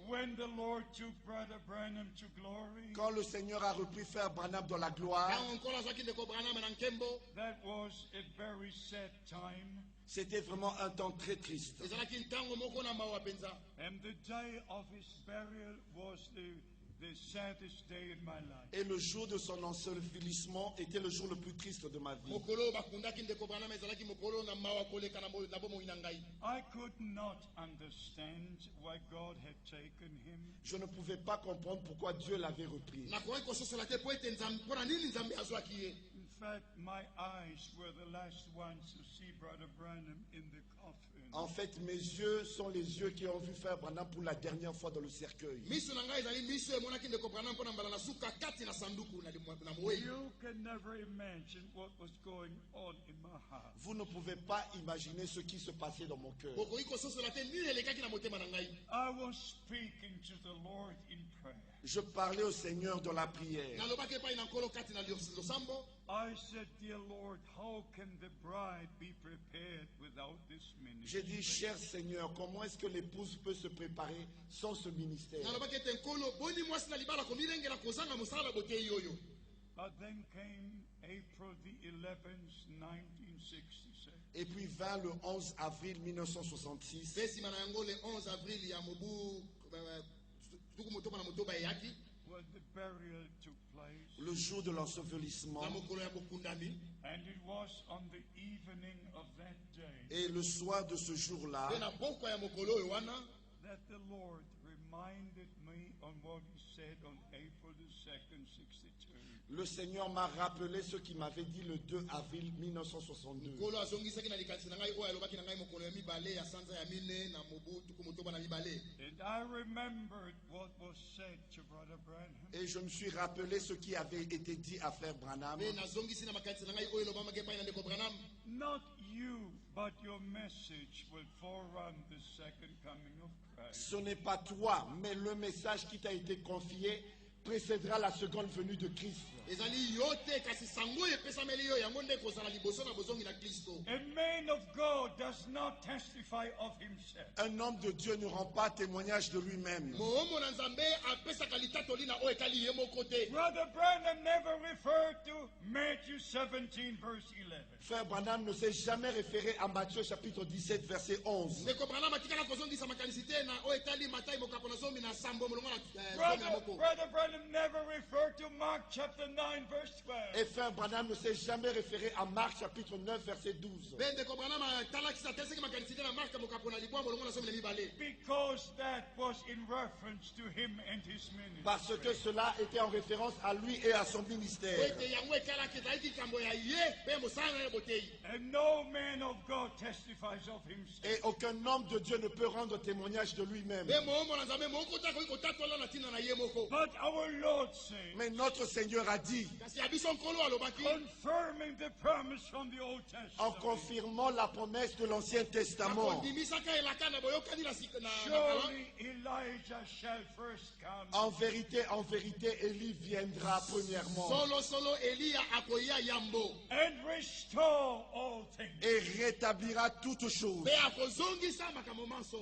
When the Lord took Brother Branham to glory, Quand le Seigneur a repris Frère Branham dans la gloire, that was a very sad time. c'était vraiment un temps très triste. And the day of his burial was the saddest day in my life. Et le jour de son ensevelissement était le jour le plus triste de ma vie. I could not understand why God had taken him. Je ne pouvais pas comprendre pourquoi Dieu l'avait repris. In fact, my eyes were the last ones to see Brother Branham in the coffin. En fait, mes yeux sont les yeux qui ont vu Frère Branham pour la dernière fois dans le cercueil. You can never imagine what was going on in my heart. Vous ne pouvez pas imaginer ce qui se passait dans mon cœur. I was speaking to the Lord in prayer. Je parlais au Seigneur dans la prière. I said, dear Lord, how can the bride be prepared without this ministry? J'ai dit, cher Seigneur, comment est-ce que l'épouse peut se préparer sans ce ministère? But then came April the 11th, 1967. Et puis vint le 11 avril 1966. When the burial took place, Le jour de l'ensevelissement. and it was on the evening of that day Et le soir de ce jour-là, that the Lord reminded me on what he said on April the 2nd, 62. le Seigneur m'a rappelé ce qu'il m'avait dit le 2 avril 1962. And I remembered what was said to Brother Branham. Et je me suis rappelé ce qui avait été dit à Frère Branham. Not you, but your message will forerun the second coming of Christ. Ce n'est pas toi, mais le message qui t'a été confié précédera la seconde venue de Christ. A man of God does not testify of himself. Un homme de Dieu ne rend pas témoignage de lui-même. Brother Branham never referred to Matthew 17, verse 11. Frère Branham ne s'est jamais référé à Matthieu chapitre 17 verset 11. Brother Branham never referred to Mark chapter 9, verse 12. Et Frère Branham ne s'est jamais référé à Marc chapitre 9 verset 12. Because that was in reference to him and his ministry. Parce que cela était en référence à lui et à son ministère. And no man of God testifies of himself. Et aucun homme de Dieu ne peut rendre témoignage de lui-même. But our Lord said, Mais notre Seigneur a dit, confirming the promise from the Old en Testament, confirmant la promesse de l'Ancien Testament, surely Elijah shall first come. en vérité, Élie viendra premièrement And restore all things et rétablira toutes choses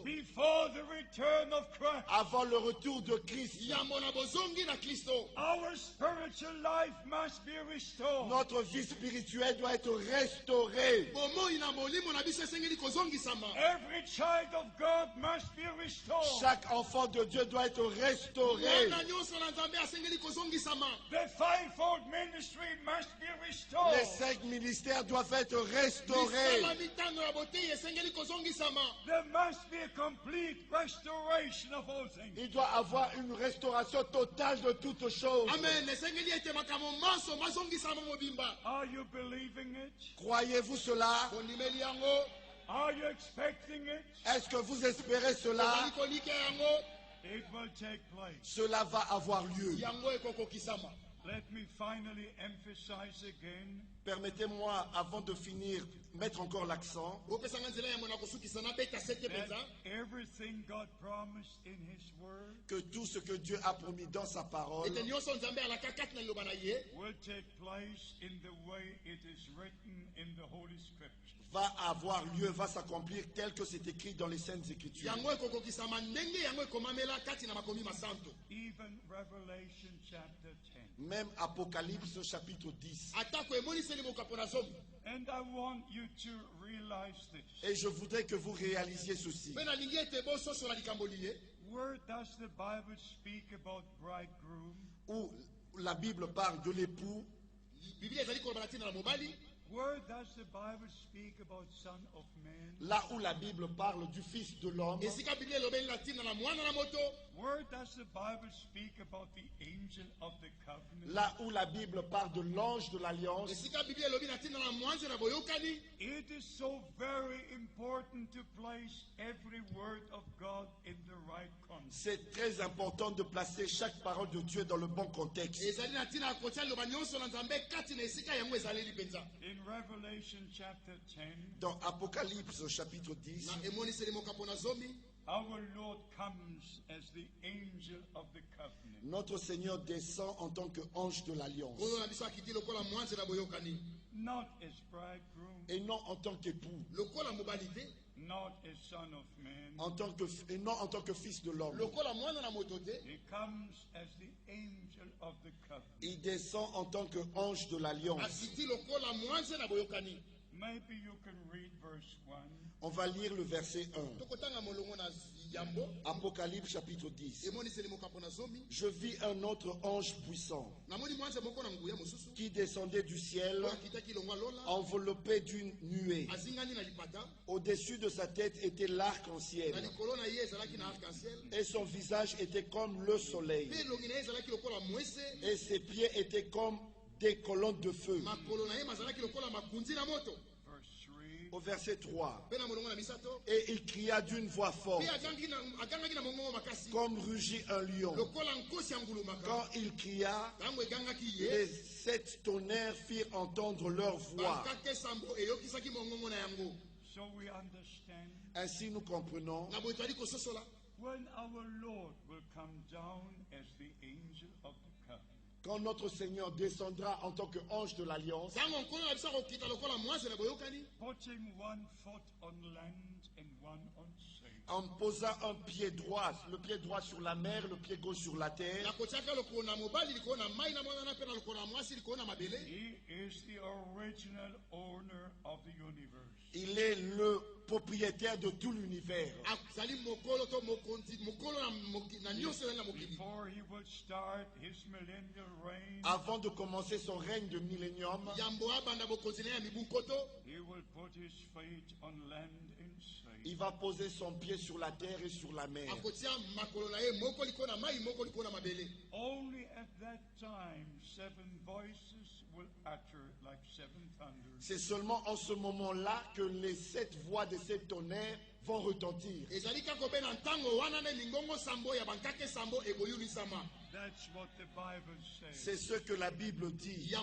before the return of Christ. avant le retour de Christ. Our spiritual life must be restored. Notre vie spirituelle doit être restaurée. Every child of God must be restored. Chaque enfant de Dieu doit être restauré. The fivefold ministry must be restored. Les 5 ministères doivent être restaurés. There must be a complete restoration of all things. Il doit avoir une restauration totale de toutes choses. Amen. Are you believing it? Croyez-vous cela? Are you expecting it? Est-ce que vous espérez cela? It will take place. Cela va avoir lieu. Let me finally emphasize again. Permettez-moi, avant de finir, mettre encore l'accent. Everything God promised in His Word Que tout ce que Dieu a promis dans sa parole will take place in the way it is written in the Holy Scripture. va avoir lieu, va s'accomplir tel que c'est écrit dans les Saintes Écritures. Even Revelation chapter 10. Même Apocalypse chapitre 10. And I want you to realize this. Et je voudrais que vous réalisiez ceci. Where does the Bible speak about bridegroom? Où la Bible parle de l'époux. Where does the Bible speak about Son of Man? Là où la Bible parle du Fils de l'homme. Where does the Bible speak about the angel of the covenant? Là où la Bible parle de l'ange de l'alliance. It is so very important to place every word of God in the right context. C'est très important de placer chaque parole de Dieu dans le bon contexte. In Revelation chapter 10, Dans Apocalypse chapitre 10, our Lord comes as the angel of the covenant. notre Seigneur descend en tant qu'ange de l'alliance. Not as bridegroom, Et non en tant qu'époux. not as son of man. Et non en tant que fils de l'homme. He comes as the angel of the covenant. Il descend en tant qu'ange de l'alliance. Maybe you can read verse 1. On va lire le verset 1. Apocalypse chapitre 10. Je vis un autre ange puissant qui descendait du ciel enveloppé d'une nuée. Au-dessus de sa tête était l'arc-en-ciel et son visage était comme le soleil et ses pieds étaient comme des colonnes de feu. Au verset 3. Et il cria d'une voix forte, comme rugit un lion. Quand il cria, les 7 tonnerres firent entendre leur voix. So we understand Ainsi nous comprenons, when our Lord will come down as the angel of the covenant. quand notre Seigneur descendra en tant qu'ange de l'alliance, Putting one foot on land and one on sea. en posant un pied droit, le pied droit sur la mer, le pied gauche sur la terre, He is the original owner of the universe. il est le propriétaire de tout l'univers. Before he will start his millennial reign, Avant de commencer son règne de millénium, he will put his feet on land and sea. il va poser son pied sur la terre et sur la mer. Only at that time 7 voices will utter like 7 thunders. C'est seulement en ce moment-là que les 7 voix de 7 tonnerres vont retentir. That's what the Bible says. C'est ce que la Bible dit.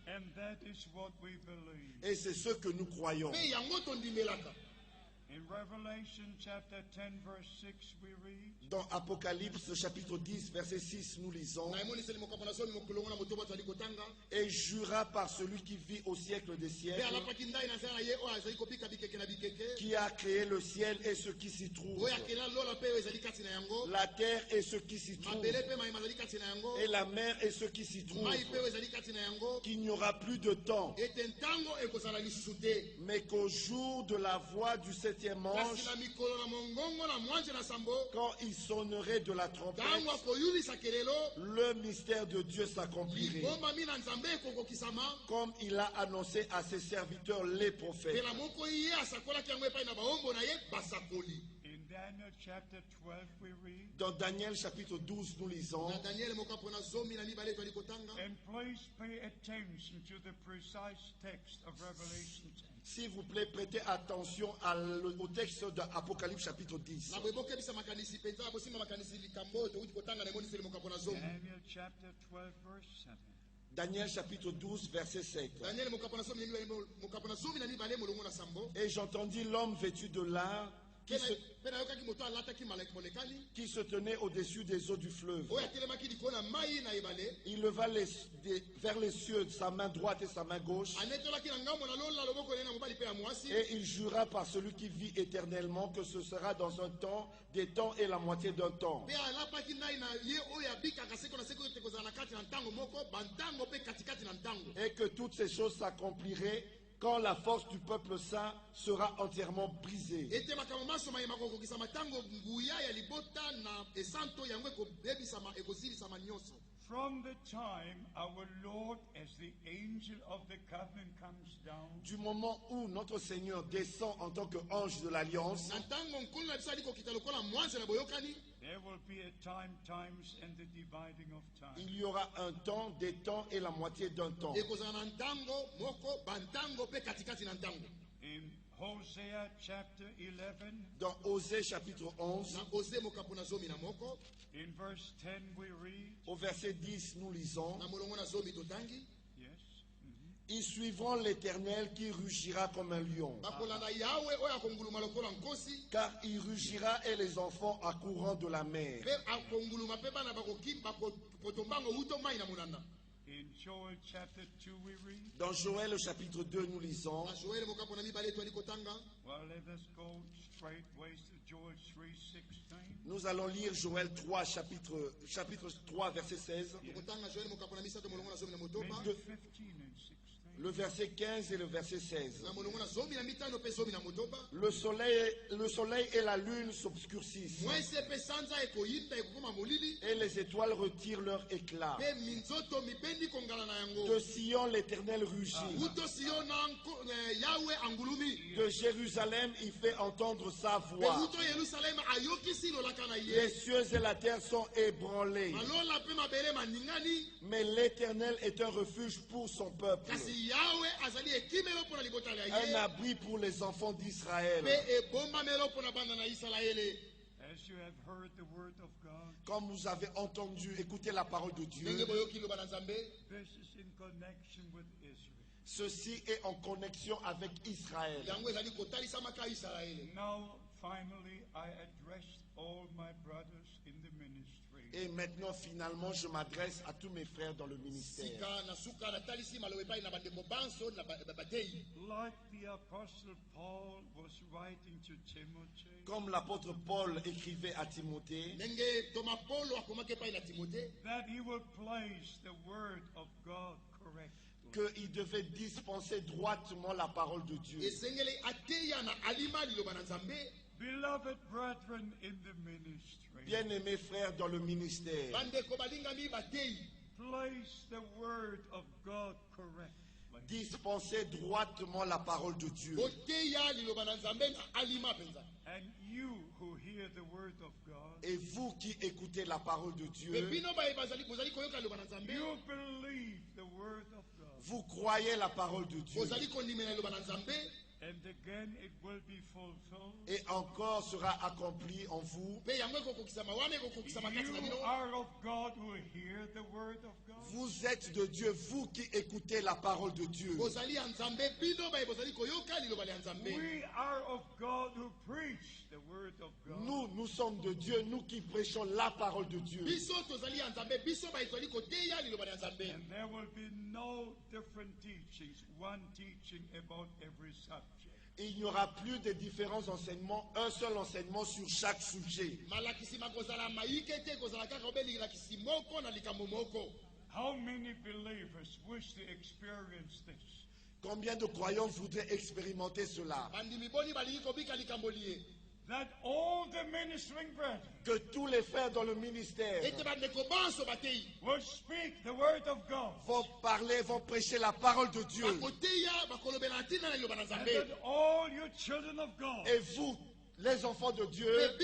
And that is what we believe. Et c'est ce que nous croyons. In Dans Apocalypse chapitre 10 verset 6 nous lisons: et jura par celui qui vit au siècle des siècles, qui a créé le ciel et ce qui s'y trouve, la terre et ce qui s'y trouve, et la mer et ce qui s'y trouve, qu'il n'y aura plus de temps, mais qu'au jour de la voix du septième ange, quand il sonnerait de la trompette, le mystère de Dieu s'accomplirait, comme il a annoncé à ses serviteurs les prophètes. Dans Daniel chapitre 12 nous lisons: and please pay attention to the precise text of Revelation 10. S'il vous plaît, prêtez attention au texte d'Apocalypse chapitre 10. Daniel chapter 12 verse 7. Daniel chapitre 12 verset 7. Et j'entendis l'homme vêtu de lin qui se tenait au-dessus des eaux du fleuve. Il leva vers les cieux sa main droite et sa main gauche, et il jura par celui qui vit éternellement que ce sera dans un temps, des temps et la moitié d'un temps, et que toutes ces choses s'accompliraient quand la force du peuple saint sera entièrement brisée. From the time our Lord as the angel of the covenant comes down, du moment où notre Seigneur descend en tant qu'ange de l'alliance, there will be a time, times, and the dividing of time. Il y aura un temps, des temps et la moitié d'un temps. In Hosea chapter 11, dans Osée chapitre 11, in verse 10 we read, au verset 10 nous lisons: yes, ils suivront l'Éternel qui rugira comme un lion, car il rugira et les enfants accourant de la mer. In Joel chapter 2 we read, dans Joël chapitre 2 nous lisons: well, let us go straightway to Joel 3:16. Nous allons lire Joël 3 chapitre 3 verset 16, Maybe 15 and 16. le verset 15 et le verset 16. Le soleil et la lune s'obscurcissent, et les étoiles retirent leur éclat. De Sion l'Éternel rugit, de Jérusalem il fait entendre sa voix. Les cieux et la terre sont ébranlés, mais l'Éternel est un refuge pour son peuple, un abri pour les enfants d'Israël. As you have heard the word of God, Comme vous avez entendu, écoutez la parole de Dieu, this is in connection with Israel. ceci est en connexion avec Israël. Now, finally, I addressed all my brothers in the ministry. Et maintenant, finalement, je m'adresse à tous mes frères dans le ministère. Like the Apostle Paul was writing to Timothy, Comme l'apôtre Paul écrivait à Timothée, that he will place the word of God correctly. qu'il devait dispenser droitement la parole de Dieu. Beloved brethren in the ministry, Bien-aimés frères dans le ministère, place the word of God correctly. dispensez droitement la parole de Dieu. And you who hear the word of God, Et vous qui écoutez la parole de Dieu, you believe the word of God. vous croyez la parole de Dieu. And again it will be fulfilled. Et encore sera accompli en vous. You are of God who hear the word Vous êtes de Dieu, vous qui écoutez la parole de Dieu. We are of God who preach the word of God. Nous sommes de Dieu, nous qui prêchons la parole de Dieu. And there will be no different teachings, one teaching about every subject. Il n'y aura plus de différents enseignements, un seul enseignement sur chaque sujet. How many believers wish to experience this? Combien de croyants voudraient expérimenter cela? That all the ministering brethren Que tous les frères dans le ministère will speak the word of God. vont parler, vont prêcher la parole de Dieu. And that all you children of God Et vous, les enfants de Dieu, will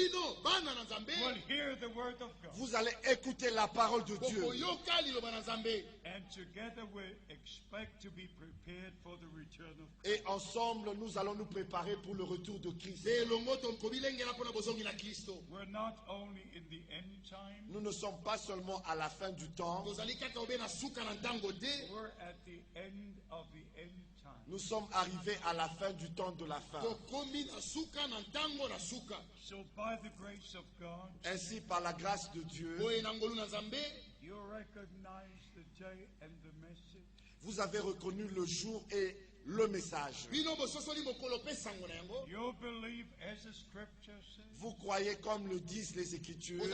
hear the word of God. vous allez écouter la parole de Dieu. And together we expect to be prepared for the return of God. Et ensemble, nous allons nous préparer pour le retour de Christ. We're not only in the end time, Nous ne sommes pas seulement à la fin du temps, we're at the end of the end time. nous sommes arrivés à la fin du temps de la fin. So by the grace of God, Ainsi, par la grâce de Dieu, you recognize the day and the message. vous avez reconnu le jour et le message. You believe as the scripture says, Vous croyez comme le disent les Écritures, and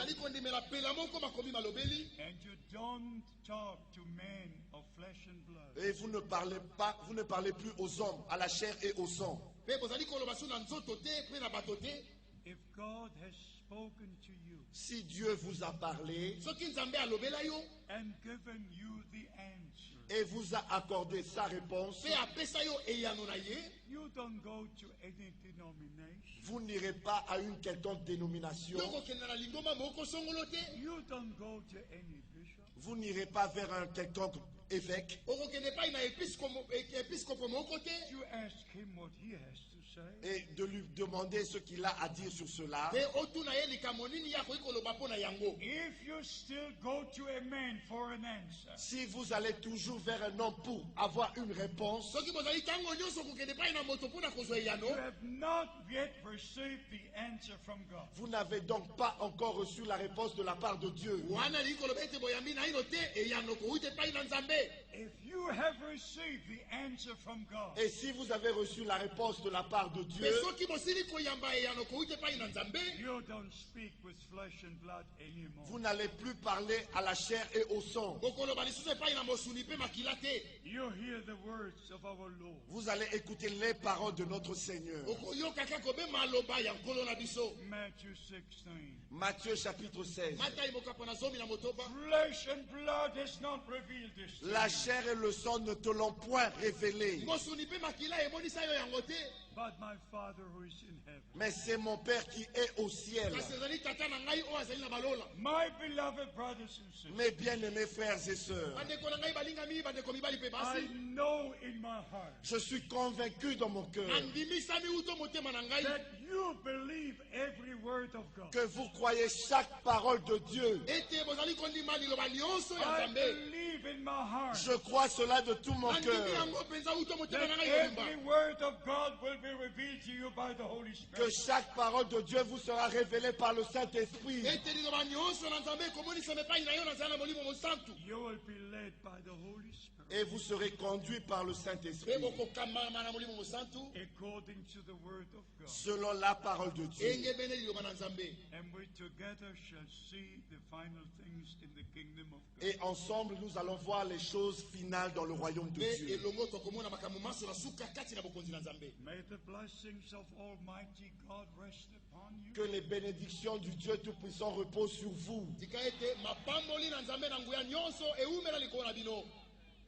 you don't talk to men of flesh and blood. et vous ne parlez plus aux hommes, à la chair et au sang. If God has spoken to you Si Dieu vous a parlé and given you the answer, et vous a accordé sa réponse, you don't go to any denomination. vous n'irez pas à une quelconque dénomination, You don't go to any bishop. vous n'irez pas vers un quelconque évêque You ask him what he has to say. et de lui demander ce qu'il a à dire sur cela. If you still go to a man for an answer, Si vous allez toujours vers un homme pour avoir une réponse, you have not yet received the answer from God. vous n'avez donc pas encore reçu la réponse de la part de Dieu. If you have received the answer from God, Et si vous avez reçu la réponse de la part de Dieu, you don't speak with flesh and blood anymore. vous n'allez plus parler à la chair et au sang. You hear the words of our Lord. Vous allez écouter les paroles de notre Seigneur. Matthew 16. Matthieu chapitre 16. Flesh and blood has not revealed this to La you, chair et le sang ne te l'ont point révélé, but my Father who is in heaven. mais c'est mon Père qui est au ciel. My beloved brothers and sisters, Mes bien-aimés frères et sœurs, I know in my heart je suis convaincu dans mon cœur that you believe every word of God. que vous croyez chaque parole de Dieu. I believe in my heart Je crois cela de tout mon cœur, that every word of God will be revealed to you by the Holy que Spirit. chaque parole de Dieu vous sera révélée par le Saint-Esprit. You will be led by the Holy Spirit Et vous serez conduits par le Saint-Esprit, according to the word of God. selon la parole de Dieu. And we together shall see the final things in the kingdom of God. Et ensemble, nous allons voir les choses finales dans le royaume de Dieu. May the blessings of Almighty God rest upon you. Que les bénédictions du Dieu Tout-Puissant reposent sur vous.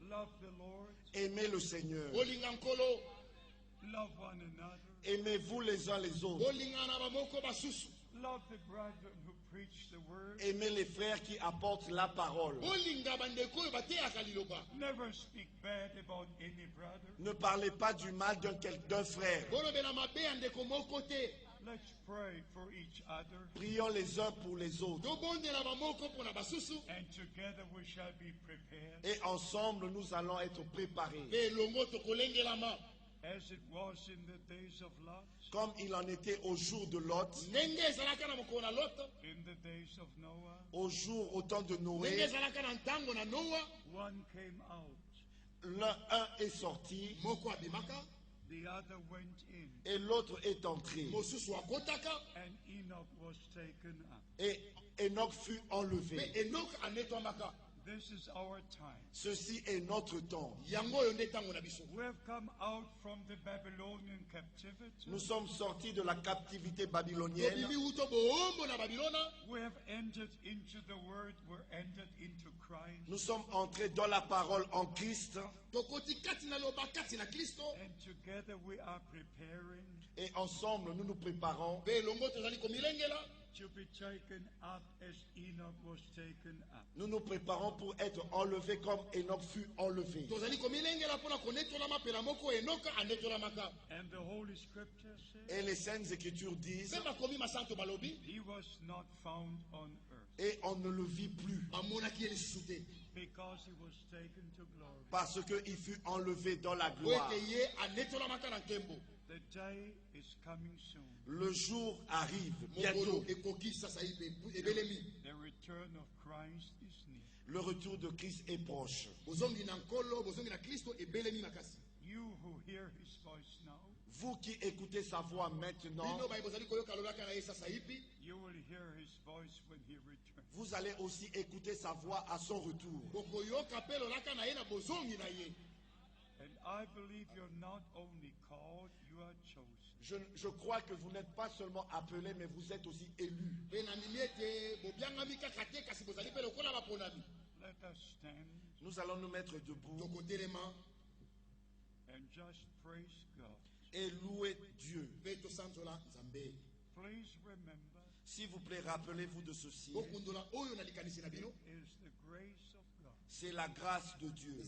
Love the Lord. Aimez le Seigneur. Love one another. Aimez-vous les uns les autres. Love the brethren who preach the word. Aimez les frères qui apportent la parole. Never speak bad about any brother. Ne parlez pas du mal d'un frère. Let's pray for each other. Prions les uns pour les autres. And together we shall be prepared. Et ensemble, nous allons être préparés. As it was in the days of Lot. Comme il en était au jour de Lot. In the days of Noah. Au temps de Noé. One came out. Un est sorti. The other went in. Et l'autre est entré. And Enoch was taken up. Et Enoch fut enlevé. This is our time. Ceci est notre temps. We have come out from the Babylonian captivity. Nous sommes sortis de la captivité babylonienne. We have entered into the word. We're entered into Christ. Nous sommes entrés dans la parole en Christ. And together we are preparing. Et ensemble, nous nous préparons To be taken up as Enoch was taken up. Nous nous préparons pour être enlevés comme Enoch fut enlevé. And the Holy Scripture says, Et les Saintes Écritures disent, he was not found on earth. Et on ne le vit plus. Because he was taken to glory. Parce qu'il fut enlevé dans la gloire. The day is coming soon. Le jour arrive bientôt. The return of Christ is near. Le retour de Christ est proche. You who hear his voice now, Vous qui écoutez sa voix maintenant, you will hear his voice when he returns. vous allez aussi écouter sa voix à son retour. And I believe you're not only called, you are chosen. Je crois que vous n'êtes pas seulement appelés, mais vous êtes aussi élus. Let us stand Nous allons nous mettre debout and just praise God. et louer Dieu. Please remember, S'il vous plaît, rappelez-vous de ceci. it is the grace of God C'est la grâce de Dieu.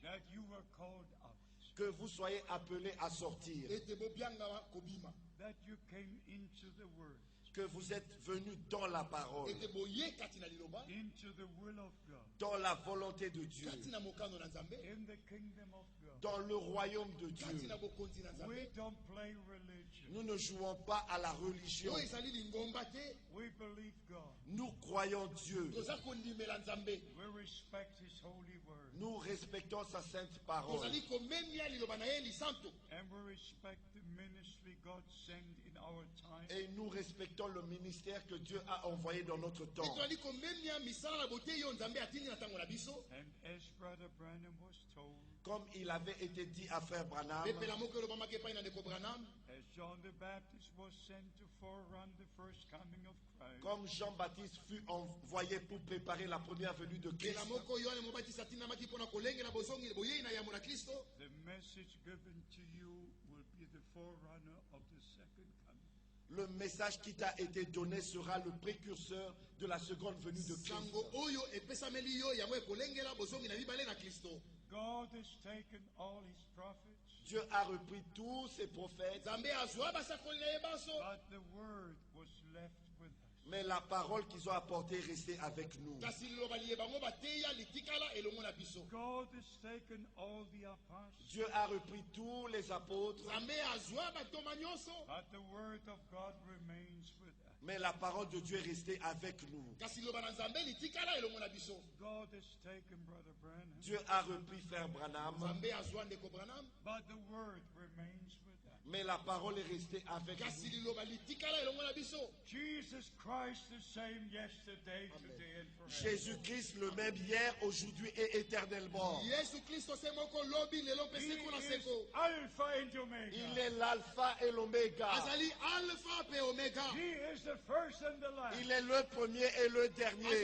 that you were called out, Que vous soyez appelés à sortir. that you came into the Word, Que vous êtes venus dans la parole. into the will of God, Dans la volonté de Dieu. in the kingdom of God. Dans le royaume de Dieu. We don't play religion. Nous ne jouons pas à la religion. We believe God. Nous croyons Dieu. We respect His holy word. Nous respectons sa sainte parole. And we respect the ministry God sent in our time. Et nous respectons le ministère que Dieu a envoyé dans notre temps. And as Brother Branham was told, Comme il avait été dit à Frère Branham, as John the Baptist was sent to forerun the first coming of Christ, comme Jean-Baptiste fut envoyé pour préparer la première venue de Christ, the message given to you will be the forerunner of the second coming. le message qui t'a été donné sera le précurseur de la seconde venue de Christ. God has taken all his prophets, Dieu a repris tous ses prophètes, but the word was left with us. mais la parole qu'ils ont apportée est restée avec nous. God has taken all the apostles, Dieu a repris tous les apôtres, but the word of God remains with us. mais la parole de Dieu est restée avec nous. God has taken Brother Branham, Dieu a repris Frère Branham, but the word remains with us. mais la parole est restée avec nous. Jesus Christ the same yesterday, today and forever. Jésus-Christ le même hier, aujourd'hui et éternellement. He is Alpha and Omega. Il est l'alpha et l'oméga. He is the first and the last. Il est le premier et le dernier.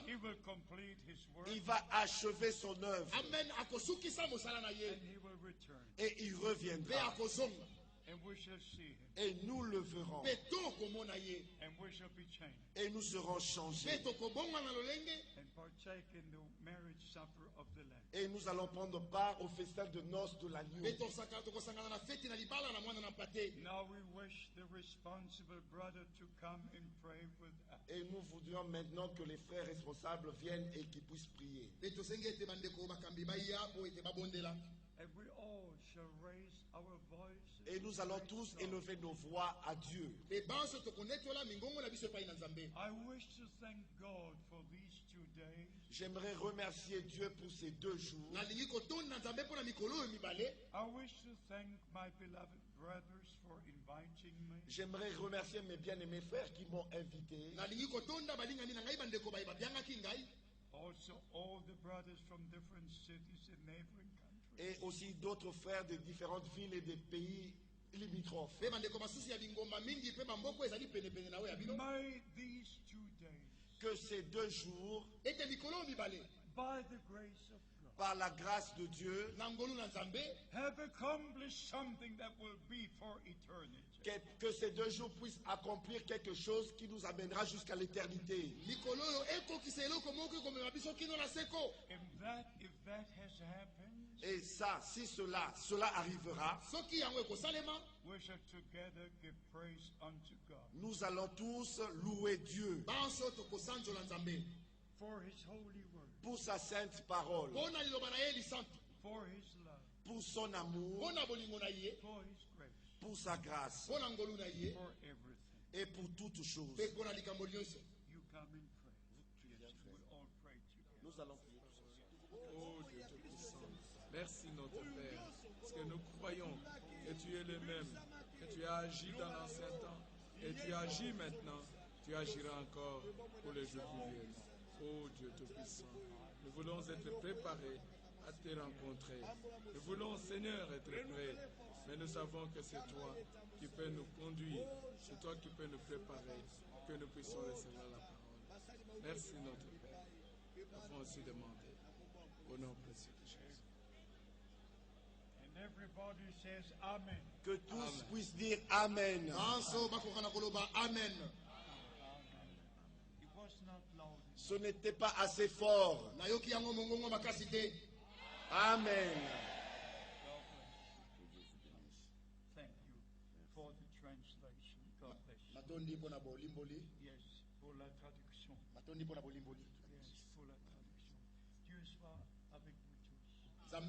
He will complete his work Il va achever son œuvre and he will return. et il reviendra. And we shall see him. Et nous le verrons. And we shall be changed. Et nous serons changés. And partake in the marriage supper of the Lamb. Et nous allons prendre part au festin de noces de l'agneau. Now we wish the responsible brother to come and pray with us. Et nous voudrions maintenant que les frères responsables viennent et qu'ils puissent prier. And we all shall raise our voices. Et nous allons tous élever nos voix à Dieu. I wish to thank God for these 2 days. J'aimerais remercier Dieu pour ces 2 jours. I wish to thank my beloved brothers for inviting me. J'aimerais remercier mes bien-aimés frères qui m'ont invité. Also all the brothers from different cities and neighboring countries. Et aussi d'autres frères de différentes villes et des pays limitrophes. May these 2 days, Que ces 2 jours, by the grace of God, par la grâce de Dieu, have accomplished something that will be for eternity. que ces 2 jours puissent accomplir quelque chose qui nous amènera jusqu'à l'éternité. If that has happened, Et ça, si cela arrivera, we shall together give praise unto God nous allons tous louer Dieu for His holy word, pour sa sainte parole, for His love, pour son amour, for His grace, pour sa grâce for everything. et pour toutes choses. You come and pray. Yes, we all pray together. Nous allons prier. Oh Dieu Tout-Puissant, merci notre Père, parce que nous croyons que tu es le même, que tu as agi dans l'ancien temps, et tu agis maintenant, tu agiras encore pour les jours qui viennent. Oh Dieu Tout-Puissant, nous voulons être préparés à te rencontrer. Nous voulons, Seigneur, être prêts, mais nous savons que c'est toi qui peux nous conduire, c'est toi qui peux nous préparer, que nous puissions recevoir la parole. Merci notre Père. Nous avons aussi demandé. Au nom précieux de Jésus. And everybody says Amen. Que tous puissent dire Amen. Amen. It was not loud. Ce n'était pas assez fort. Amen. Thank you for the translation. God bless you. Yes, pour la traduction. Yes, pour la traduction. Dieu soit avec vous tous.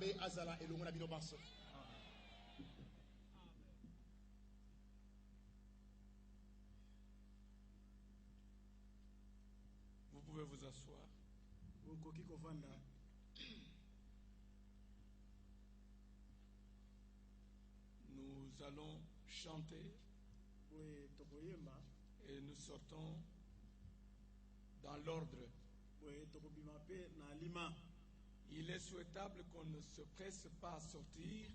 Amen. Vous pouvez vous asseoir. Nous allons chanter et nous sortons dans l'ordre. Il est souhaitable qu'on ne se presse pas à sortir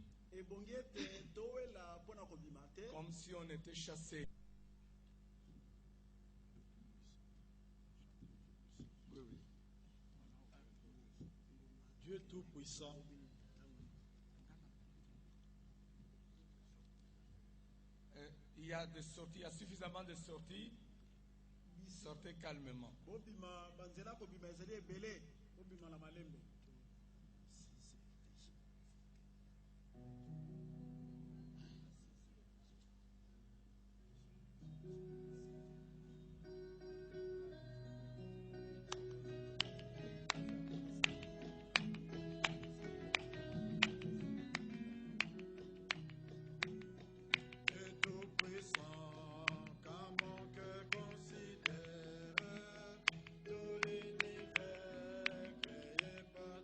comme si on était chassé. Oui, oui. Dieu Tout-Puissant, il y a des sorties, il y a suffisamment de sorties. Sortez calmement. Considère tout l'univers créé par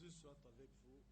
Jésus soit avec vous.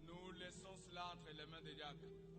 Nous laissons cela entre les mains de Dieu.